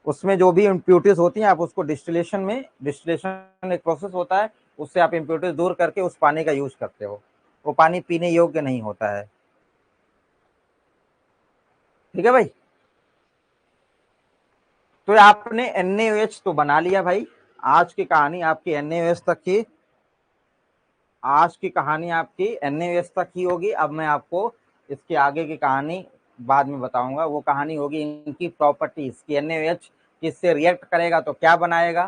उसमें जो भी इम्प्यूरिटीज होती हैं आप उसको डिस्टिलेशन में, डिस्टिलेशन एक प्रोसेस होता है, उससे आप इम्प्यूरिटीज दूर करके उस पानी का यूज करते हो। वो पानी पीने योग्य नहीं होता है। ठीक है भाई। तो आपने NaOH तो बना लिया भाई। आज की कहानी आपकी NaOH तक की, आज की कहानी आपकी NaOH तक ही होगी। अब मैं आपको इसके आगे की कहानी बाद में बताऊंगा। वो कहानी होगी इनकी प्रॉपर्टीज की, NaOH किससे रिएक्ट करेगा तो क्या बनाएगा।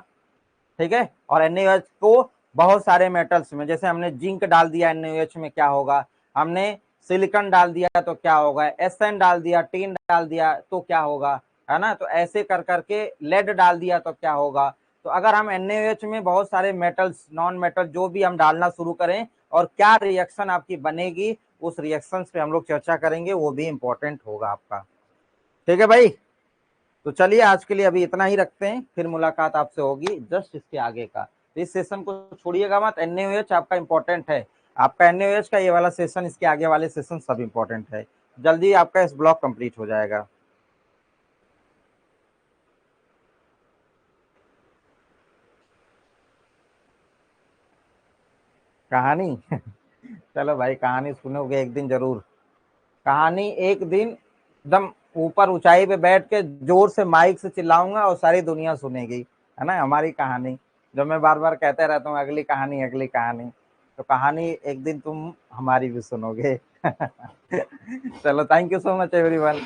ठीक है। और NaOH को बहुत सारे मेटल्स में, जैसे हमने जिंक डाल दिया NaOH में, क्या होगा, हमने सिलिकॉन डाल दिया तो क्या होगा, SN डाल दिया, टीन डाल दिया तो क्या होगा, है ना। तो ऐसे कर करके लेड डाल दिया तो क्या होगा। तो अगर हम NaOH में बहुत सारे मेटल्स, नॉन मेटल जो भी हम डालना शुरू करें और क्या रिएक्शन आपकी बनेगी, उस रिएक्शन पे हम लोग चर्चा करेंगे, वो भी इंपॉर्टेंट होगा आपका। ठीक है भाई। तो चलिए आज के लिए अभी इतना ही रखते हैं, फिर मुलाकात आपसे होगी जस्ट इसके आगे का। तो इस सेशन को छोड़िएगा मत, NaOH आपका इंपॉर्टेंट है। आपका NaOH का ये वाला सेशन, इसके आगे वाले सेशन सब इंपॉर्टेंट है। जल्दी आपका इस ब्लॉक कंप्लीट हो जाएगा। कहानी चलो भाई, कहानी सुनोगे एक दिन जरूर। कहानी एक दिन एकदम ऊपर ऊंचाई पे बैठ के जोर से माइक से चिल्लाऊंगा और सारी दुनिया सुनेगी, है ना हमारी कहानी। जो मैं बार बार कहते रहता हूँ, अगली कहानी, अगली कहानी। तो कहानी एक दिन तुम हमारी भी सुनोगे चलो, thank you so much everyone.